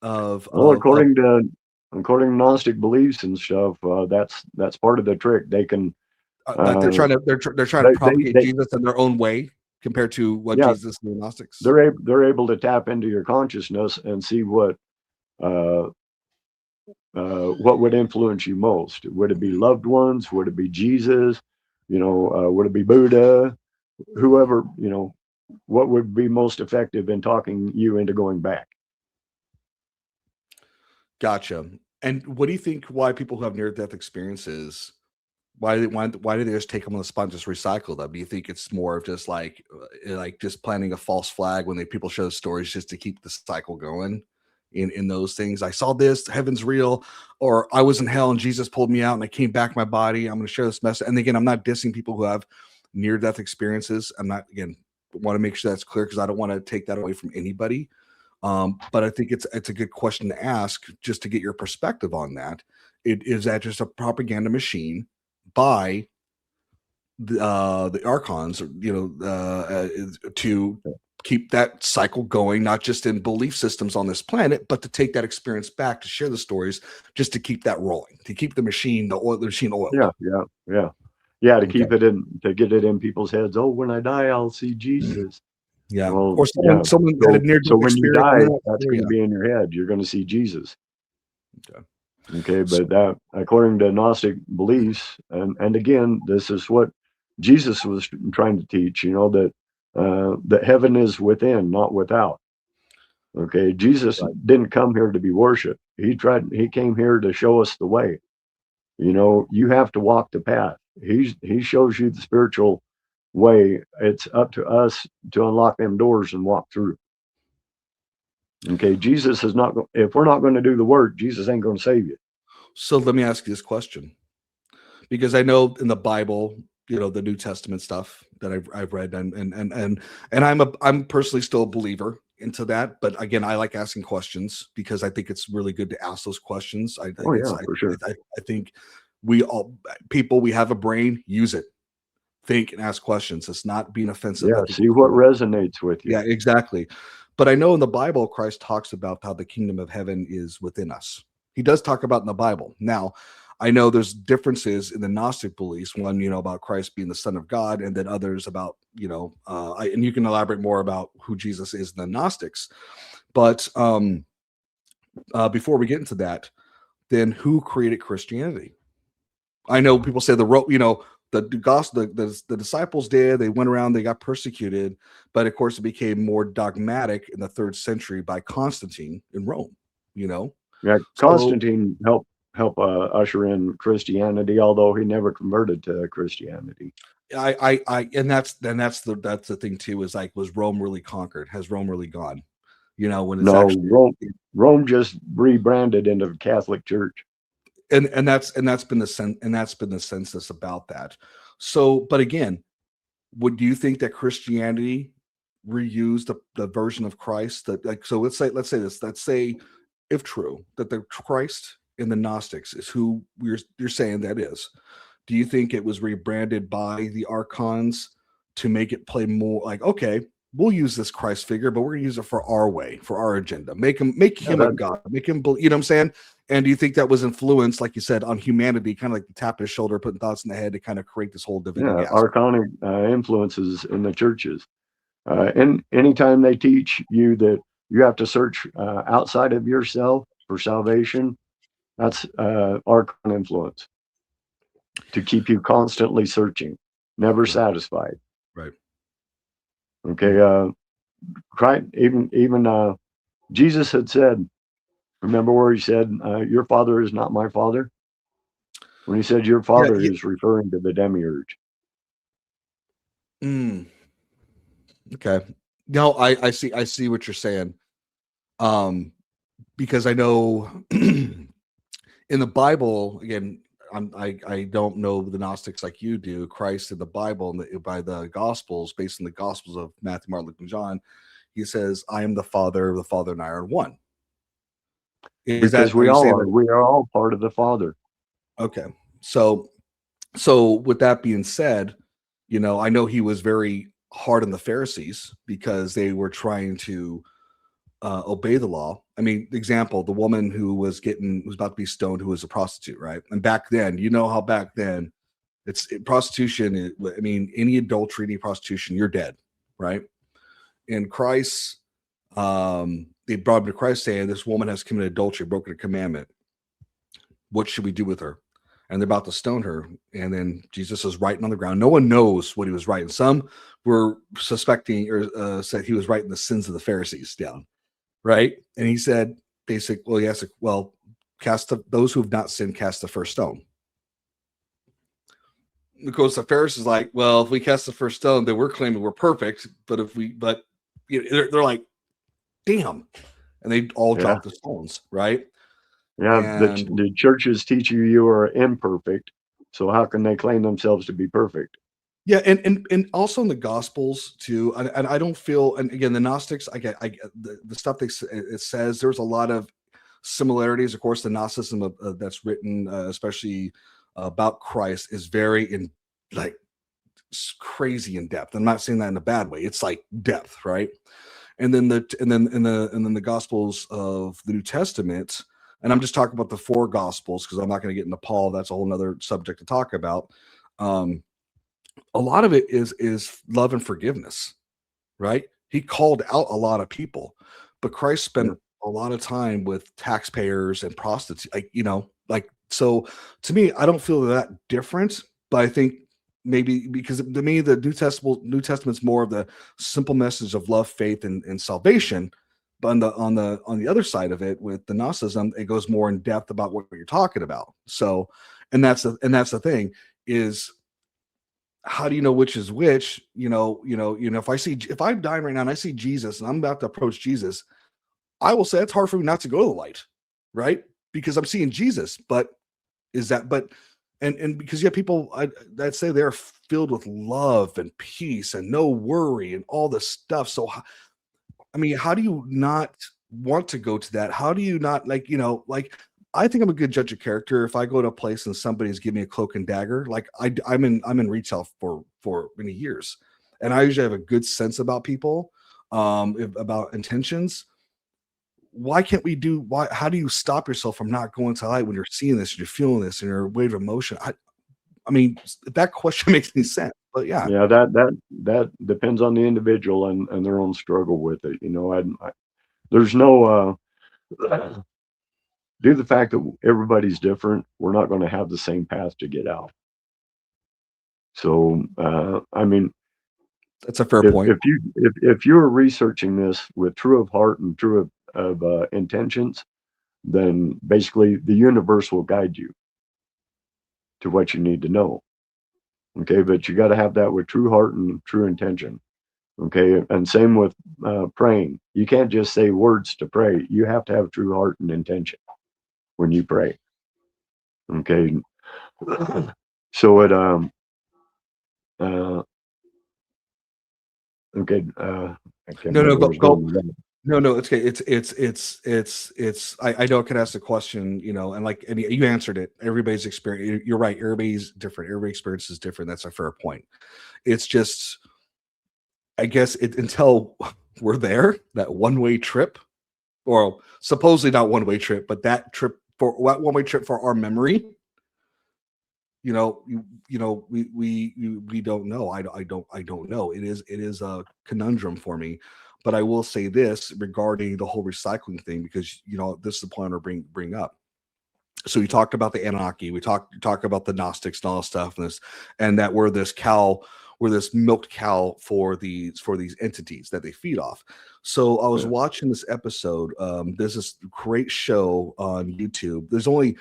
well, of according to Gnostic beliefs and stuff, that's part of the trick. They can that they're uh, trying to they're trying to propagate they Jesus in their own way compared to what yeah, Jesus and the Gnostics? they're able to tap into your consciousness and see uh, what would influence you most. Would it be loved ones? Would it be Jesus? Would it be Buddha? Whoever, what would be most effective in talking you into going back? Gotcha. And what do you think? Why people who have near death experiences, why do they just take them on the spot and just recycle them? Do you think it's more of just like just planting a false flag when people show stories just to keep the cycle going? In those things, I saw this, heaven's real, or I was in hell and Jesus pulled me out and I came back in my body. I'm going to share this message. And again, I'm not dissing people who have near death experiences. I'm not, again, want to make sure that's clear because I don't want to take that away from anybody. But I think it's a good question to ask just to get your perspective on that. Is that just a propaganda machine by the archons, to keep that cycle going, not just in belief systems on this planet, but to take that experience back to share the stories, just to keep that rolling, to keep the machine oiled. Yeah, yeah, yeah, yeah. To Okay. keep it in, to get it in people's heads. Oh, when I die, I'll see Jesus. Yeah. Well, Or yeah. someone had a So near death when you experience and die, they're not that's there going to yet. be in your head. You're going to see Jesus. Okay. Okay, but that, according to Gnostic beliefs, and again, this is what Jesus was trying to teach. That heaven is within, not without. Okay, Jesus Right. didn't come here to be worshipped. He came here to show us the way. You have to walk the path. He shows you the spiritual way. It's up to us to unlock them doors and walk through. Okay, Jesus is not. If we're not going to do the work, Jesus ain't going to save you. So let me ask you this question, because I know in the Bible, the New Testament stuff that I've read, and I'm personally still a believer into that. But again, I like asking questions because I think it's really good to ask those questions. Oh yeah, for sure. I think we have a brain, use it, think and ask questions. It's not being offensive. Yeah, Nothing. see what resonates with you. Yeah, exactly. But I know in the Bible, Christ talks about how the kingdom of heaven is within us. He does talk about in the Bible. Now, I know there's differences in the Gnostic beliefs. One, about Christ being the Son of God, and then others about, and you can elaborate more about who Jesus is in the Gnostics. But before we get into that, then who created Christianity? I know people say the gospel, the disciples did. They went around, they got persecuted, but of course it became more dogmatic in the 3rd century by Constantine in Rome. Yeah, So Constantine help usher in Christianity, although he never converted to Christianity. and that's the thing too, is like, was Rome really conquered? Has Rome really gone? When it's No, actually, Rome just rebranded into the Catholic Church. and that's been the census about that. So, but again, do you think that Christianity reused the version of Christ that, like, so let's say if true that the Christ in the Gnostics is who you're saying that is, do you think it was rebranded by the archons to make it play more like, okay, we'll use this Christ figure, but we're gonna use it for our way, for our agenda, make Yeah, him a god, make him, you know what I'm saying? And do you think that was influenced, like you said, on humanity, kind of like the tap his shoulder, putting thoughts in the head to kind of create this whole divinity yeah, aspect? archonic influences in the churches. And anytime they teach you that you have to search outside of yourself for salvation, that's archon influence to keep you constantly searching, never Right. satisfied. Right. Okay, Christ, even Jesus had said, remember where he said, "Your father is not my father." When he said your Yeah. father, he was referring to the demiurge. Mm, okay. No, I see what you're saying. Um, because I know in the Bible, again, I don't know the Gnostics like you do. Christ in the Bible and by the Gospels, based on the Gospels of Matthew, Mark, Luke, and John, he says, "I am the Father and I are one." Is Because that, are we you all saying are. that? We are all part of the Father. Okay. So with that being said, I know he was very hard on the Pharisees because they were trying to obey the law. I mean, example, the woman who was about to be stoned, who was a prostitute, right? And back then, how back then prostitution. I mean, any adultery, any prostitution, you're dead, right? And Christ, they brought him to Christ saying, "This woman has committed adultery, broken a commandment. What should we do with her?" And they're about to stone her. And then Jesus is writing on the ground. No one knows what he was writing. Some were suspecting or said he was writing the sins of the Pharisees down, right? And he said, those who have not sinned, cast the first stone. Of course, the Pharisees is like, well, if we cast the first stone, then we're claiming we're perfect. But they're like, damn. And they all Yeah, drop the stones, right? yeah. And The churches teach you are imperfect, so how can they claim themselves to be perfect? yeah, and also in the Gospels too. And I don't feel, and again, the Gnostics, I get the stuff it says there's a lot of similarities. Of course, the Gnosticism that's written, especially about Christ, is very like crazy in depth. I'm not saying that in a bad way. It's like depth, right? And then the Gospels of the New Testament, and I'm just talking about the 4 Gospels because I'm not going to get into Paul. That's a whole nother subject to talk about. A lot of it is love and forgiveness, right? He called out a lot of people, but Christ spent Yeah. a lot of time with taxpayers and prostitutes, like, like, so to me, I don't feel that different, but I think maybe because to me, the New Testament's more of the simple message of love, faith, and salvation. But on the other side of it, with the Gnosticism, it goes more in depth about what you're talking about. So, and that's the thing is, how do you know which is which? If I'm dying right now and I see Jesus and I'm about to approach Jesus, I will say it's hard for me not to go to the light, right? Because I'm seeing Jesus. But is that but and because you have people that say they're filled with love and peace and no worry and all this stuff. So I mean, how do you not want to go to that? How do you not, like I think I'm a good judge of character. If I go to a place and somebody's giving me a cloak and dagger, like I'm in retail for many years, and I usually have a good sense about people, about intentions. Why can't we do? Why? How do you stop yourself from not going to light when you're seeing this, and you're feeling this, and you're a wave of emotion? I mean, that question makes any sense. But yeah, Yeah, that depends on the individual and their own struggle with it. There's no due to the fact that everybody's different, we're not going to have the same path to get out. So, I mean, that's a fair point. if you're researching this with true of heart and true of intentions, then basically the universe will guide you to what you need to know. Okay, but you got to have that with true heart and true intention. Okay, and same with praying. You can't just say words to pray. You have to have true heart and intention when you pray. Okay, so it uh okay I can't No, no, remember where I go, was going go. with that. No, no, it's okay. It's. I know I could ask the question, and like, and you answered it. Everybody's experience. You're right. Everybody's different. Every experience is different. That's a fair point. It's just, I guess, until we're there, that one-way trip, or supposedly not one-way trip, but that trip for one-way trip for our memory. We don't know. I don't know. It is a conundrum for me. But I will say this regarding the whole recycling thing, because this is the point I bring up. So we talked about the Anunnaki, we talk about the Gnostics and all this stuff, and that we're this milked cow for these entities that they feed off. So I was Yeah. watching this episode. There's this great show on YouTube. There's only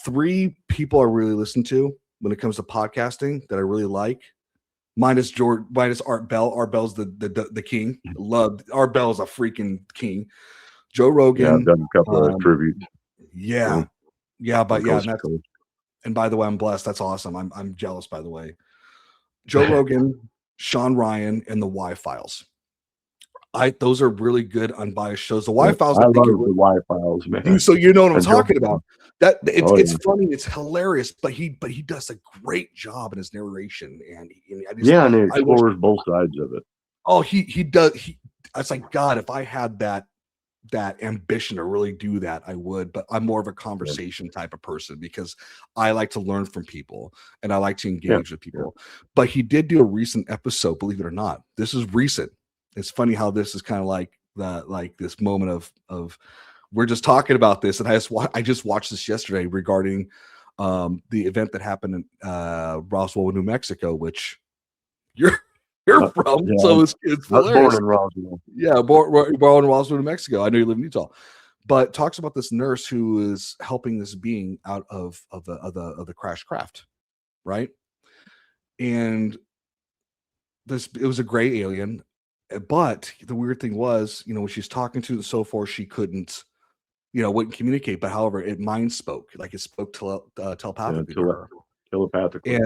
3 people I really listen to when it comes to podcasting that I really like. Minus Art Bell. Art Bell's the king. Loved Art Bell is a freaking king. Joe Yeah, I've Rogan. done a couple of tributes. Yeah, So, yeah, from but yeah, coast to coast. and by the way, I'm blessed. That's awesome. I'm jealous, by the way. Joe Rogan, Sean Ryan, and the Y Files. Those are really good unbiased shows. The Y Yeah, Files, I I think love the Y Files, man. so you know what I'm And Joe, talking about. That it's oh it's yeah, funny, it's hilarious, but he does a great job in his narration, and yeah, and he I wish. explores both sides of it. Oh, he does. It's like, God, if I had that ambition to really do that, I would. But I'm more of a Yeah, conversation type of person because I like to learn from people and I like to yeah, engage with yeah. people. But he did do a recent episode, believe it or not. This is recent. It's funny how this is kind of like this moment of we're just talking about this, and I just watched this yesterday regarding the event that happened in Roswell, New Mexico, which you're you're from. Yeah, So it's I was born hilarious. in Roswell. Yeah, born in Roswell, New Mexico. I know you live in Utah, but talks about this nurse who is helping this being out of the crash craft, right? And it was a gray alien, but the weird thing was, when she's talking to and so forth, she couldn't, wouldn't communicate. But however, it mind spoke, like it spoke Yeah, telepathically to her. telepathically.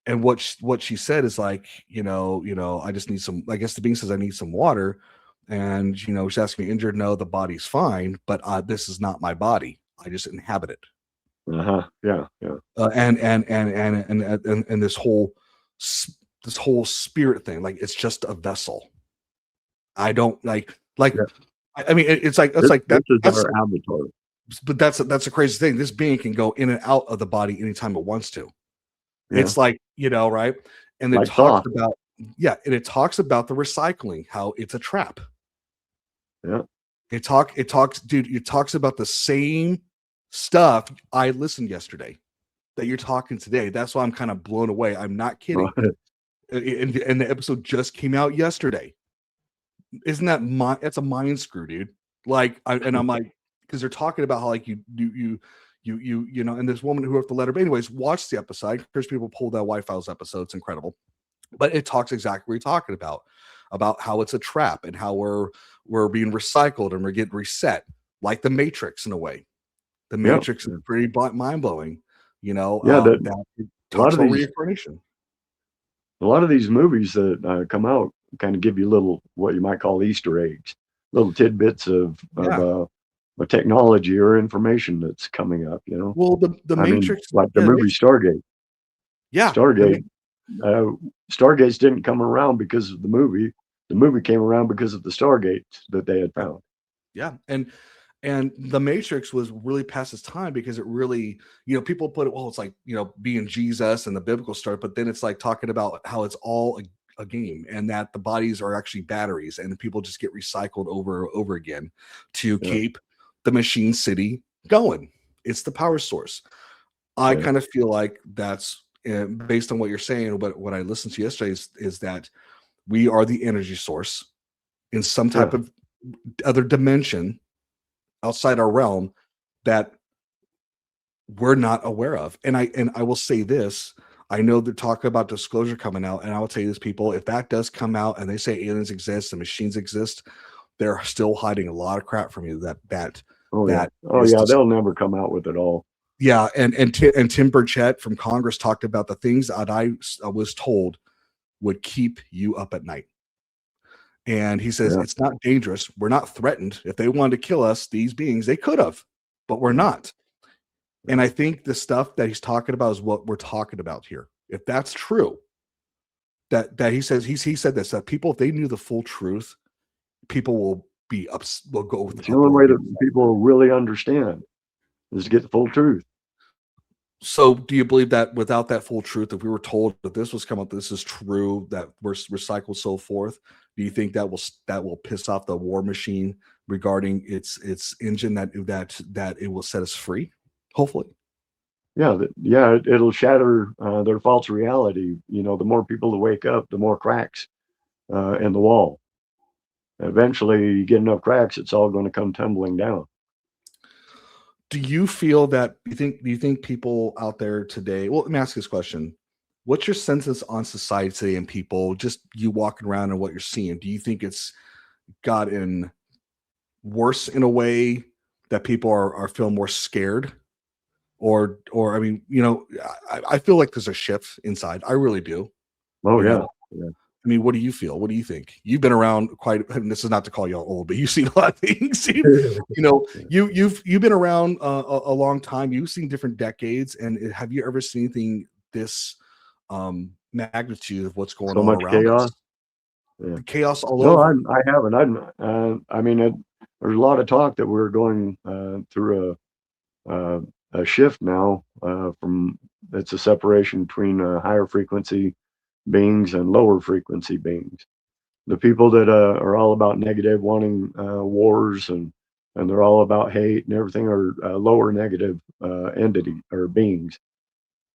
And what she said is like, I just need some. I guess the being says I need some water, and she's asking me, injured? No, the body's fine, but this is not my body. I just inhabit it. Yeah, yeah. And this whole spirit thing, like it's just a vessel. I don't like. Yeah. I mean, it's like This that. is That's our avatar. but that's a crazy thing. This being can go in and out of the body anytime it wants to. Yeah, It's like, right? And it like talks thought. about, yeah, and it talks about the recycling, how it's a trap. Yeah, It talks, dude. It talks about the same stuff I listened yesterday that you're talking today. That's why I'm kind of blown away. I'm not kidding. And the episode just came out yesterday. Isn't that that's a mind screw, dude? Like, I'm like, because they're talking about how like you know, and this woman who wrote the letter. But anyways, watch the episode. I encourage people to pull that Y-Files episode. It's incredible. But it talks exactly what you're talking about how it's a trap and how we're being recycled and we're getting reset, like the Matrix in a way. The Matrix is pretty mind blowing, you know. That it talks about reincarnation. A lot of these movies that come out kind of give you little, what you might call Easter eggs, little tidbits of a technology or information that's coming up, you know. Well, the Matrix, like the movie Stargate. Yeah, Stargates didn't come around because of the movie. The movie came around because of the Stargates that they had found. Yeah, and the Matrix was really past its time because it really, you know, people put it, well, it's like, you know, being Jesus and the biblical stuff, but then it's like talking about how it's all a game and that the bodies are actually batteries and people just get recycled over again to keep the machine city going. It's the power source. I kind of feel like that's based on what you're saying, but what I listened to yesterday is that we are the energy source in some type of other dimension outside our realm that we're not aware of. And I will say this, I know they're talking about disclosure coming out, and I will tell you this, people, if that does come out and they say aliens exist and machines exist, they're still hiding a lot of crap from you they'll never come out with it all. Yeah, and Tim Burchett from Congress talked about the things that I was told would keep you up at night. And he says, it's not dangerous. We're not threatened. If they wanted to kill us, these beings, they could have, but we're not. And I think the stuff that he's talking about is what we're talking about here. If that's true, that he says, he said this, that people, if they knew the full truth, people will go with the only way that people will really understand is to get the full truth. So do you believe that without that full truth, if we were told that this was come up, this is true, that we're recycled, so forth, do you think that will piss off the war machine regarding its engine, that it will set us free? Hopefully. It'll shatter their false reality. You know, the more people that wake up, the more cracks in the wall. Eventually, you get enough cracks, it's all going to come tumbling down. Do you feel that, do you think people out there today, well, let me ask this question. What's your census on society today and people, just you walking around and what you're seeing? Do you think it's gotten worse in a way that people are feeling more scared? Or I mean, you know, I feel like there's a shift inside. I really do. Oh, yeah. I mean, what do you feel? What do you think? You've been around quite, and this is not to call y'all old, but you've seen a lot of things. You've been around a long time. You've seen different decades. And have you ever seen anything this magnitude of what's going on around chaos? us? Yeah. Chaos all over. No, I haven't. I mean, there's a lot of talk that we're going through a shift now from, it's a separation between higher frequency beings and lower frequency beings. The people that are all about negative, wanting wars, and they're all about hate and everything, are lower negative entity or beings,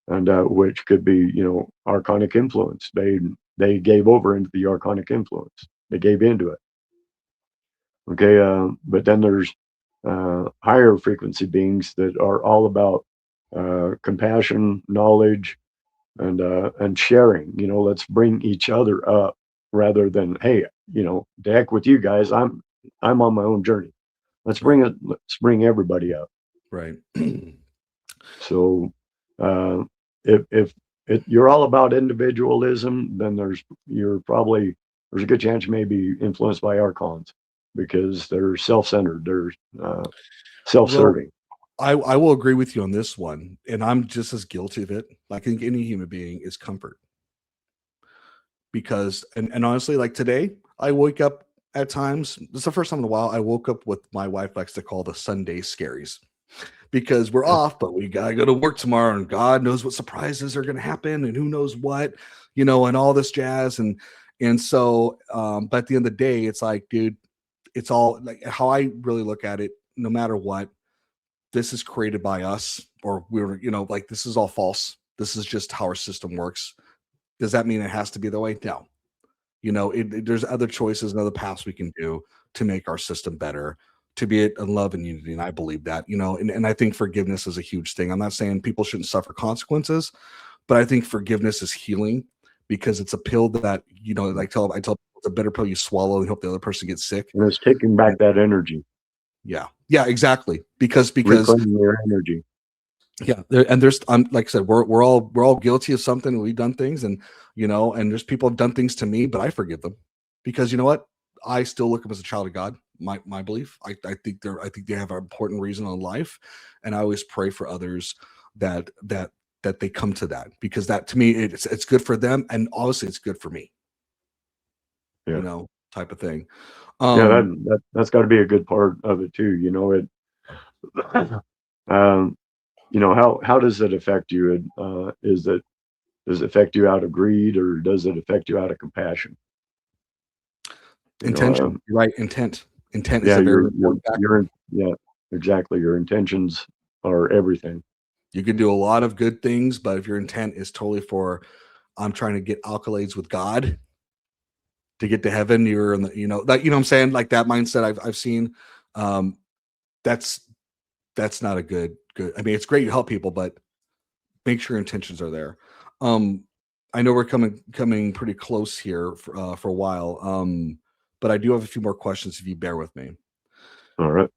and which could be, you know, archonic influence. They gave over into the archonic influence. They gave into it. Okay, but then there's higher frequency beings that are all about compassion, knowledge, and sharing. You know, let's bring each other up rather than, hey, you know, the heck with you guys. I'm on my own journey. Let's bring everybody up. Right. So if you're all about individualism, then there's a good chance you may be influenced by archons, because they're self-centered, they're self-serving. Well, I will agree with you on this one, and I'm just as guilty of it. Like, I think any human being is comfort. Because, and honestly, like today, I wake up at times, this is the first time in a while, I woke up with my wife likes to call the Sunday scaries. Because we're off, but we gotta go to work tomorrow, and God knows what surprises are gonna happen, and who knows what, you know, and all this jazz. And so, but at the end of the day, it's like, dude, it's all like how I really look at it. No matter what, this is created by us, or we're, like this is all false. This is just how our system works. Does that mean it has to be the way? No. There's other choices and other paths we can do to make our system better, to be it in love and unity. And I believe that, and I think forgiveness is a huge thing. I'm not saying people shouldn't suffer consequences, but I think forgiveness is healing, because it's a pill that, like I tell people, it's a bitter pill you swallow and hope the other person gets sick. And it's taking back that energy. Yeah. Yeah, exactly. Because reclaiming your energy. Yeah, there's like I said, we're all guilty of something. We've done things, and and there's people have done things to me, but I forgive them, because you know what? I still look at them as a child of God. My belief. I think they have an important reason in life, and I always pray for others that they come to that, because that to me it's good for them, and obviously it's good for me. Yeah. Type of thing. Yeah, that's got to be a good part of it too. How does it affect you? Does it affect you out of greed, or does it affect you out of compassion? Intention, you're right? Intent is Yeah, a very important factor. yeah, exactly. Your intentions are everything. You can do a lot of good things, but if your intent is totally for, I'm trying to get accolades with God to get to heaven, you're in the, that, what I'm saying, like that mindset I've seen. That's not a good. I mean, it's great you help people, but make sure your intentions are there. I know we're coming pretty close here for a while. But I do have a few more questions if you bear with me. All right.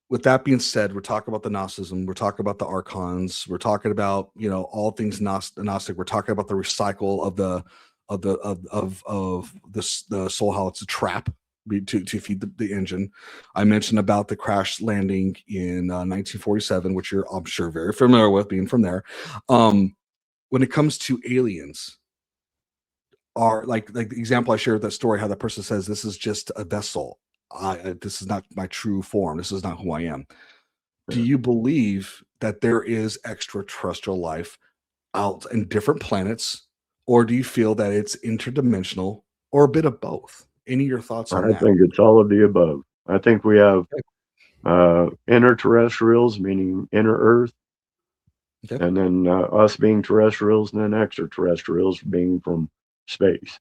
With that being said, we're talking about the Gnosticism. We're talking about the archons. We're talking about all things Gnostic. We're talking about the recycle of the soul, how it's a trap to feed the engine. I mentioned about the crash landing in 1947, which you're, I'm sure, very familiar with, being from there. When it comes to aliens, are like the example I shared with that story, how that person says, "This is just a vessel. This is not my true form. This is not who I am." Do you believe that there is extraterrestrial life out in different planets, or do you feel that it's interdimensional, or a bit of both? Any of your thoughts on I that? think it's all of the above. I think we have inner terrestrials, meaning inner Earth, Okay. and then us being terrestrials, and then extraterrestrials being from space.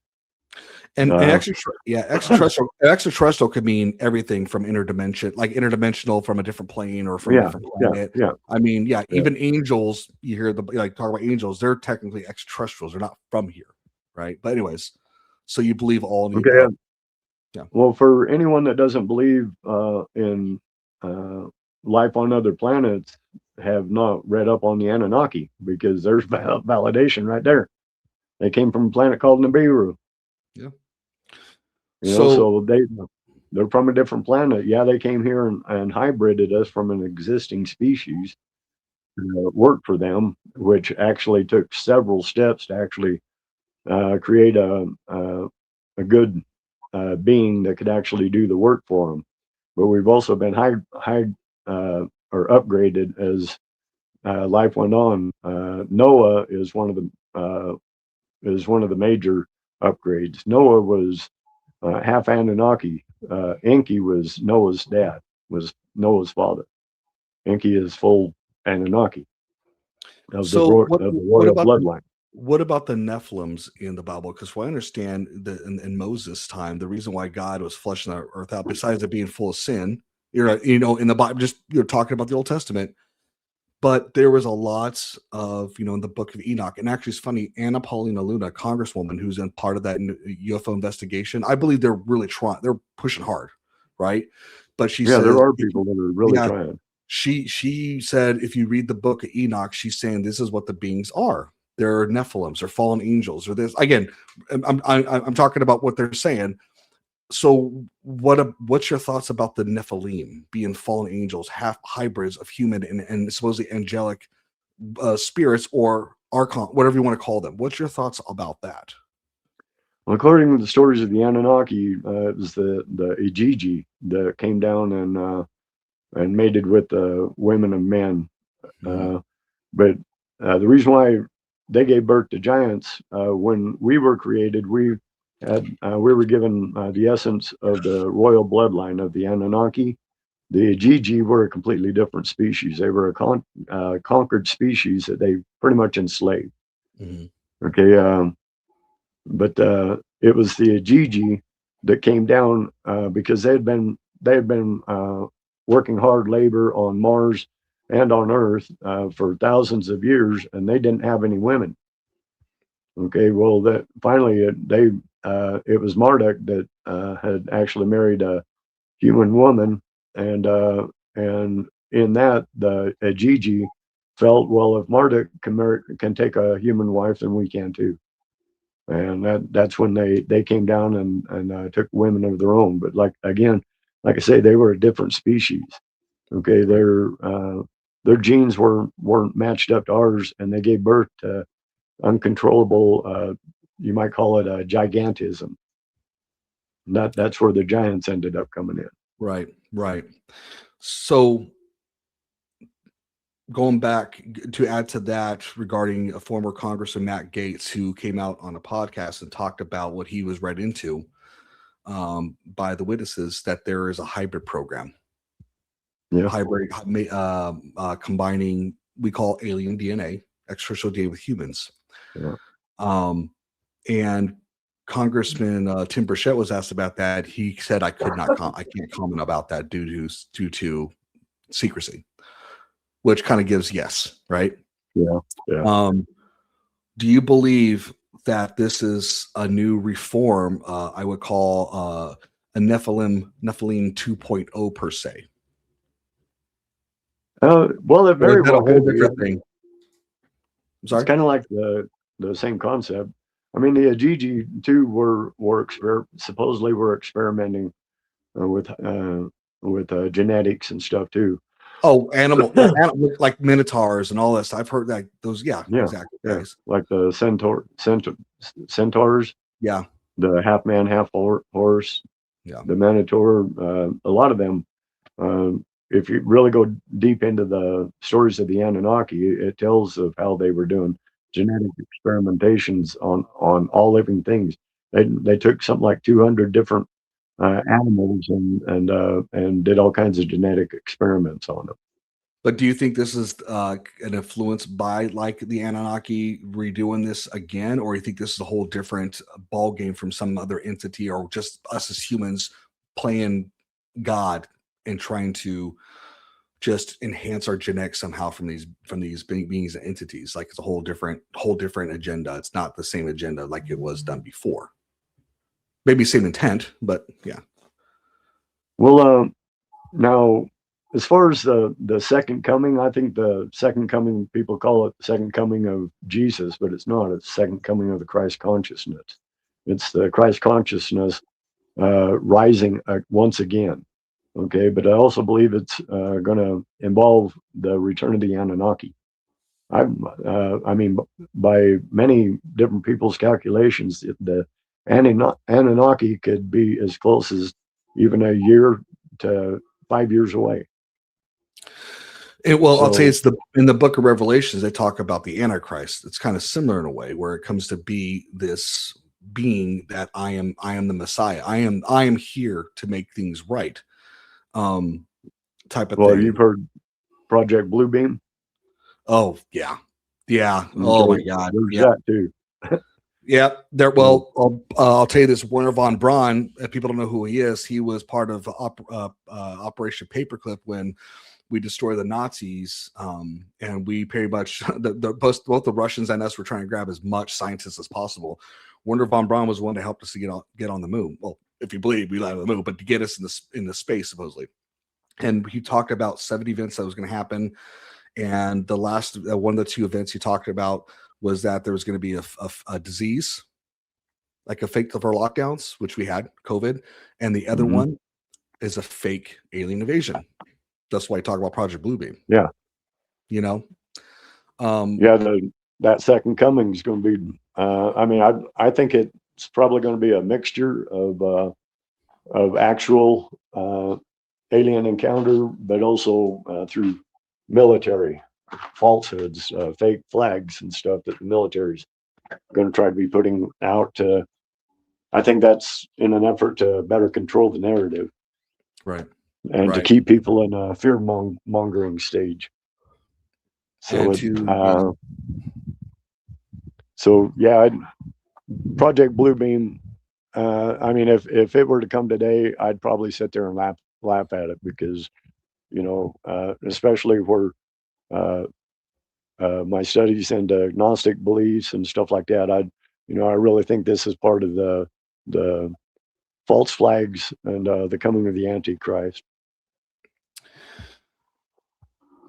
And extraterrestrial could mean everything from interdimensional from a different plane or from a different planet. Yeah. I mean, even angels, you hear talk about angels, they're technically extraterrestrials. They're not from here, right? But anyways, so you believe all in the Okay. above. Yeah. Well, for anyone that doesn't believe in life on other planets, have not read up on the Anunnaki, because there's validation right there. They came from a planet called Nibiru. Yeah. So they're from a different planet. Yeah, they came here and hybrided us from an existing species. Worked for them, which actually took several steps to actually create a good being that could actually do the work for them. But we've also been or upgraded as life went on. Noah is one of the major upgrades. Noah was half Anunnaki. Enki was Noah's dad, was Noah's father. Enki is full Anunnaki of the royal bloodline. What about the Nephilims in the Bible? Because I understand that in Moses' time, the reason why God was flushing the earth out, besides it being full of sin, in the Bible, just you're talking about the Old Testament, but there was a lot of, in the book of Enoch. And actually, it's funny, Anna Paulina Luna, Congresswoman, who's in part of that UFO investigation, I believe they're really trying, they're pushing hard, right? But she says, there are people that are really trying. She said, if you read the book of Enoch, she's saying this is what the beings are. They're Nephilims or fallen angels or this. Again, I'm talking about what they're saying. So what's your thoughts about the Nephilim being fallen angels, half hybrids of human and supposedly angelic spirits or archon, whatever you want to call them? What's your thoughts about that? Well, according to the stories of the Anunnaki, it was the Ijiji that came down and mated with the women and men. But the reason why they gave birth to giants, when we were created, we we were given the essence of the royal bloodline of the Anunnaki. The Gigi were a completely different species. They were a conquered species that they pretty much enslaved. Mm-hmm. Okay, but it was the Gigi that came down because they had been working hard labor on Mars and on Earth for thousands of years, and they didn't have any women. Okay, well, that finally it was Marduk that had actually married a human woman, and in that the Gigi felt, well, if Marduk can take a human wife, then we can too. And that's when they came down and took women of their own. But like I say, they were a different species. Okay, their genes weren't matched up to ours, and they gave birth to uncontrollable. You might call it a gigantism. That's where the giants ended up coming in. Right. So going back to add to that regarding a former Congressman Matt Gaetz, who came out on a podcast and talked about what he was read into by the witnesses, that there is a hybrid program. Yeah. Hybrid combining, we call alien DNA, extraterrestrial DNA with humans. Yeah. And Congressman Tim Burchett was asked about that. He said, I can't comment about that due to secrecy, which kind of gives yes, right? Yeah. Do you believe that this is a new reform? I would call a Nephilim 2.0 per se. Well, it very well could be. Thing. I'm sorry? It's kind of like the same concept. I mean, the Gigi too were supposedly were experimenting with genetics and stuff too. Oh, animal like minotaurs and all this. I've heard that those. Yeah. Exactly. Yeah. Like the centaurs. Yeah. The half man, half horse. Yeah. The minotaur. A lot of them. If you really go deep into the stories of the Anunnaki, it tells of how they were doing genetic experimentations on all living things. They took something like 200 different animals and did all kinds of genetic experiments on them. But do you think this is an influence by like the Anunnaki redoing this again, or you think this is a whole different ball game from some other entity, or just us as humans playing God and trying to just enhance our genetics somehow from these beings and entities? Like it's a whole different agenda. It's not the same agenda like it was done before. Maybe same intent, but yeah. Well, now as far as the second coming, I think the second coming, people call it the second coming of Jesus, but it's not. It's the second coming of the Christ consciousness. It's the Christ consciousness rising once again. Okay, but I also believe it's going to involve the return of the Anunnaki. I mean, by many different people's calculations, the Anunnaki could be as close as even a year to 5 years away. I'll tell you, in the book of Revelations, they talk about the Antichrist. It's kind of similar in a way, where it comes to be this being that I am the Messiah. I am here to make things right. Type of thing. Well, you've heard Project Bluebeam? Oh yeah. Okay. Oh my God. There's that too. Yeah. I'll tell you this: Werner von Braun. If people don't know who he is, he was part of Operation Paperclip when we destroyed the Nazis, and we pretty much both the Russians and us were trying to grab as much scientists as possible. Werner von Braun was one to help us to get on the moon. Well, if you believe we landed on the moon, but to get us in the space supposedly. And he talked about 7 events that was going to happen. And the last one of the 2 events he talked about was that there was going to be a disease, like a fake of our lockdowns, which we had, COVID. And the other one is a fake alien invasion. That's why I talk about Project Bluebeam. Yeah. You know? That second coming is going to be, I think it's probably going to be a mixture of actual alien encounter, but also through military falsehoods, fake flags and stuff that the military's going to try to be putting out to I think that's in an effort to better control the narrative, Right. and to Right. keep people in a fear mongering stage. So And it, to yeah, Project Bluebeam. I mean, if it were to come today, I'd probably sit there and laugh at it, because especially where uh, my studies into Gnostic beliefs and stuff like that, I really think this is part of the false flags and the coming of the Antichrist.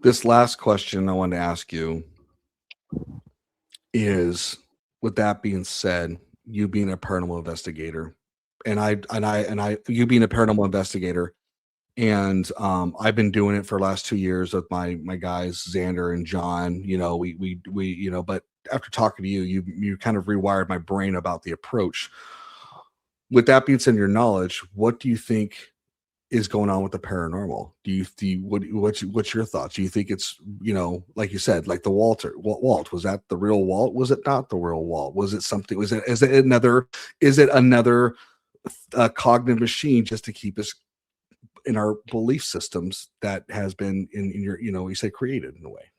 this last question I wanted to ask you is, with that being said, you being a paranormal investigator, you being a paranormal investigator, and I've been doing it for the last 2 years with my guys Xander and John. But after talking to you, you kind of rewired my brain about the approach. With that being said, your knowledge, what do you think is going on with the paranormal? What's your thoughts? Do you think it's, like you said, like the Walt, was that the real Walt? Was it not the real Walt? Was it something? Is it another cognitive machine just to keep us in our belief systems that has been in your, you say created in a way?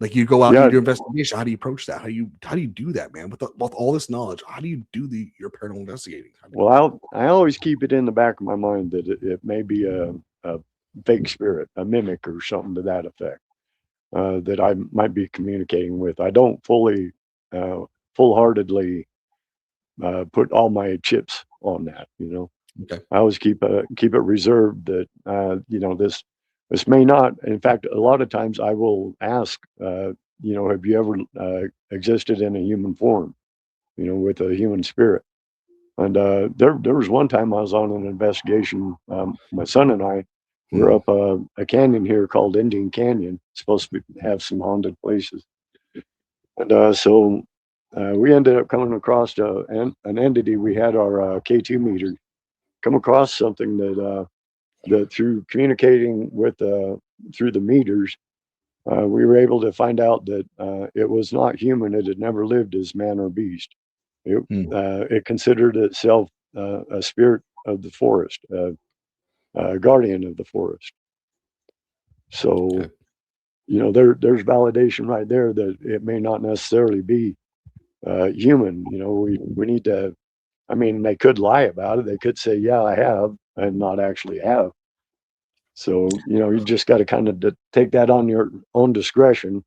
Like, you go out and Yeah, you do investigation. How do you approach that? How do you do that, man? With all this knowledge, how do you do your paranormal investigating? well, I always keep it in the back of my mind that it may be a fake spirit, a mimic, or something to that effect, that I might be communicating with. I don't full-heartedly put all my chips on that. Okay. I always keep it reserved that this may not. In fact, a lot of times I will ask, have you ever existed in a human form, with a human spirit? And there was one time I was on an investigation. My son and I were up a canyon here called Indian Canyon. It's supposed to have some haunted places, and so we ended up coming across an entity. We had our K2 meter come across something that through communicating with through the meters, we were able to find out that it was not human. It had never lived as man or beast. It considered itself a spirit of the forest, a guardian of the forest. So, Okay. there's validation right there that it may not necessarily be human. We need to. I mean, they could lie about it. They could say, "Yeah, I have," and not actually have. So, you just got to kind of take that on your own discretion.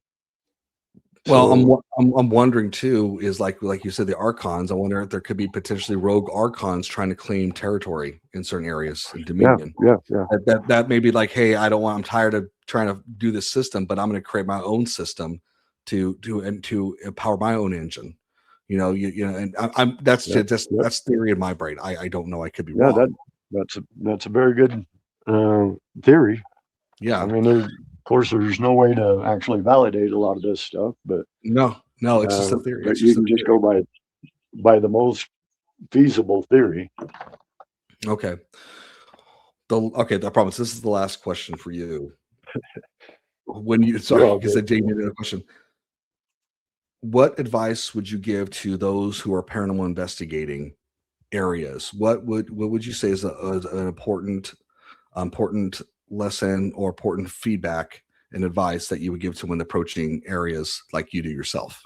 Well, So, I'm wondering too, is like you said, the archons. I wonder if there could be potentially rogue archons trying to claim territory in certain areas in yeah, Dominion. yeah, yeah. That may be like, hey, I'm tired of trying to do this system, but I'm going to create my own system to empower my own engine. And I'm that's Yep, just yep. that's theory in my brain. I don't know. I could be Yeah, wrong. that's a very good theory. I Yeah. mean, of course, there's no way to actually validate a lot of this stuff, but No, it's just a theory. It's you just a can just theory. go by the most feasible theory. Okay. I promise this is the last question for you. You're Sorry, all because good. I gave you another question. What advice would you give to those who are paranormal investigating areas? What would you say is an important lesson or important feedback and advice that you would give to when approaching areas like you do yourself?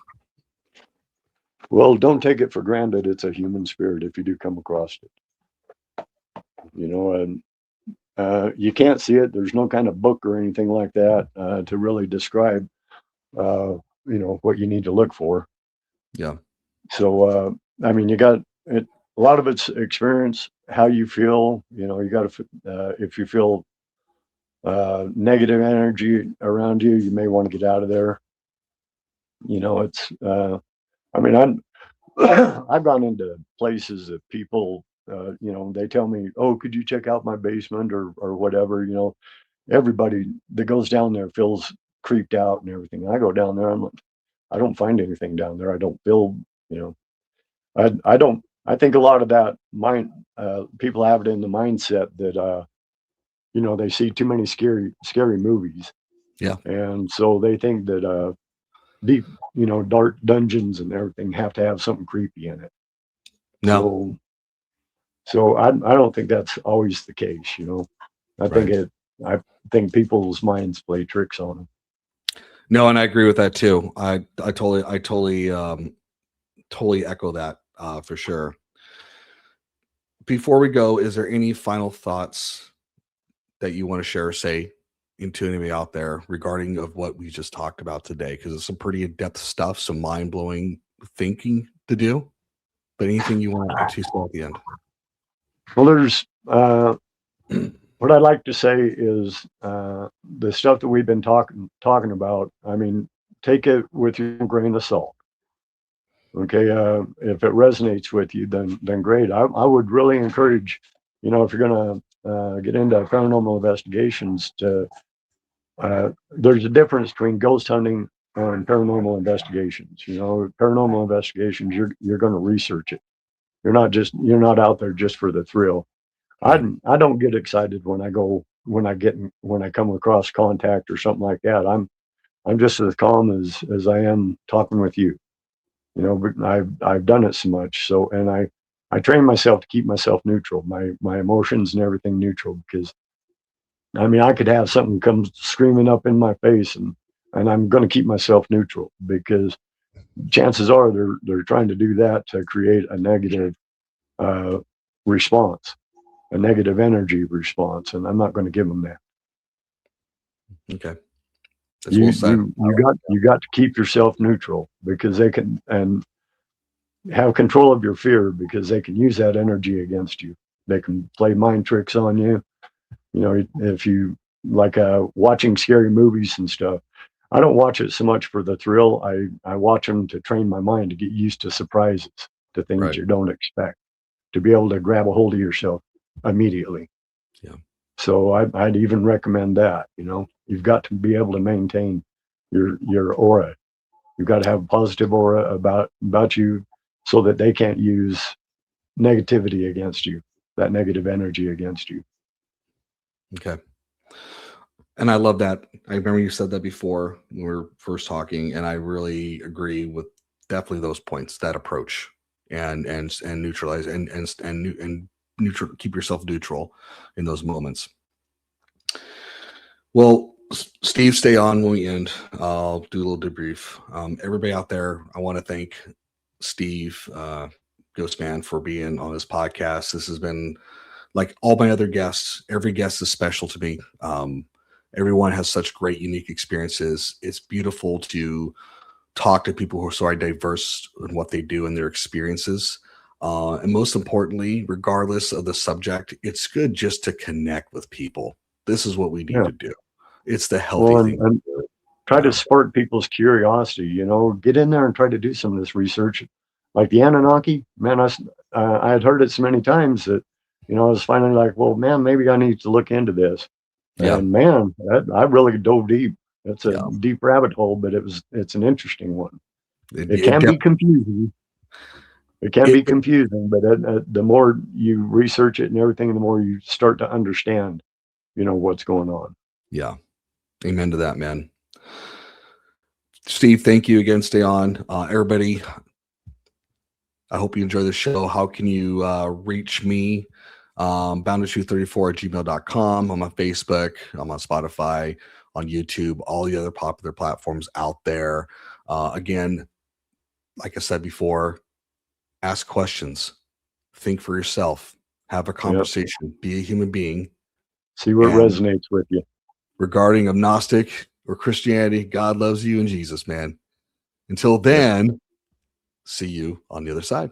Well, don't take it for granted. It's a human spirit if you do come across it. And you can't see it. There's no kind of book or anything like that to really describe, what you need to look for. Yeah. So, I mean, you got it. A lot of it's experience, how you feel. You got to, if you feel negative energy around you, you may want to get out of there. It's, I mean, I've gone into places that people, they tell me, "Oh, could you check out my basement or whatever?" Everybody that goes down there feels creeped out and everything. I go down there, I'm like, I don't find anything down there. I don't feel, you know, I don't. I think a lot of that people have it in the mindset that they see too many scary movies, Yeah. and so they think that deep, dark dungeons and everything have to have something creepy in it. No. So I don't think that's always the case. Right. I think people's minds play tricks on them. No, and I agree with that too. I totally echo that for sure. Before we go, is there any final thoughts that you want to share or say into anybody out there regarding of what we just talked about today? Because it's some pretty in-depth stuff, some mind-blowing thinking to do. But anything you want to say at the end? Well, there's what I'd like to say is the stuff that we've been talking about. I mean, take it with your grain of salt. Okay, if it resonates with you, then great. I would really encourage, if you're going to get into paranormal investigations, to there's a difference between ghost hunting and paranormal investigations. Paranormal investigations, you're going to research it. You're not out there just for the thrill. Right. I don't get excited when I come across contact or something like that. I'm just as calm as I am talking with you. But I've done it so much. So, and I train myself to keep myself neutral, my emotions and everything neutral, because I mean, I could have something come screaming up in my face, and I'm going to keep myself neutral, because chances are they're trying to do that to create a negative uh, response, a negative energy response, and I'm not going to give them that. Okay. That's well said. You got to keep yourself neutral, because they can, and have control of your fear, because they can use that energy against you. They can play mind tricks on you. If you like watching scary movies and stuff, I don't watch it so much for the thrill. I watch them to train my mind to get used to surprises, to things Right. you don't expect, to be able to grab a hold of yourself immediately. Yeah. So I'd even recommend that. You've got to be able to maintain your aura. You've got to have a positive aura about you, so that they can't use negativity against you, that negative energy against you. Okay. And I love that. I remember you said that before when we were first talking, and I really agree with definitely those points, that approach, and neutralize and neutral, keep yourself neutral in those moments. Well, Steve, stay on when we end. I'll do a little debrief. Everybody out there, I want to thank Steve Ghostman for being on this podcast. This has been, like all my other guests, every guest is special to me. Everyone has such great, unique experiences. It's beautiful to talk to people who are so diverse in what they do and their experiences. And most importantly, regardless of the subject, it's good just to connect with people. This is what we need Yeah. to do. It's the healthy Well, thing. and try Yeah. to spark people's curiosity. Get in there and try to do some of this research. Like the Anunnaki, man, I had heard it so many times that I was finally like, well, man, maybe I need to look into this. Yeah. And man, I really dove deep. It's a Yeah. deep rabbit hole, but it's an interesting one. It It can be def- confusing. It can it- be it- confusing, but the more you research it and everything, the more you start to understand, what's going on. yeah. Amen to that, man. Steve, thank you again. Stay on. Everybody, I hope you enjoy the show. How can you reach me? boundary234@gmail.com. I'm on Facebook. I'm on Spotify, on YouTube, all the other popular platforms out there. Again, like I said before, ask questions, think for yourself, have a conversation, be a human being. See what And resonates with you. regarding agnostic or Christianity, God loves you and Jesus, man. Until then, see you on the other side.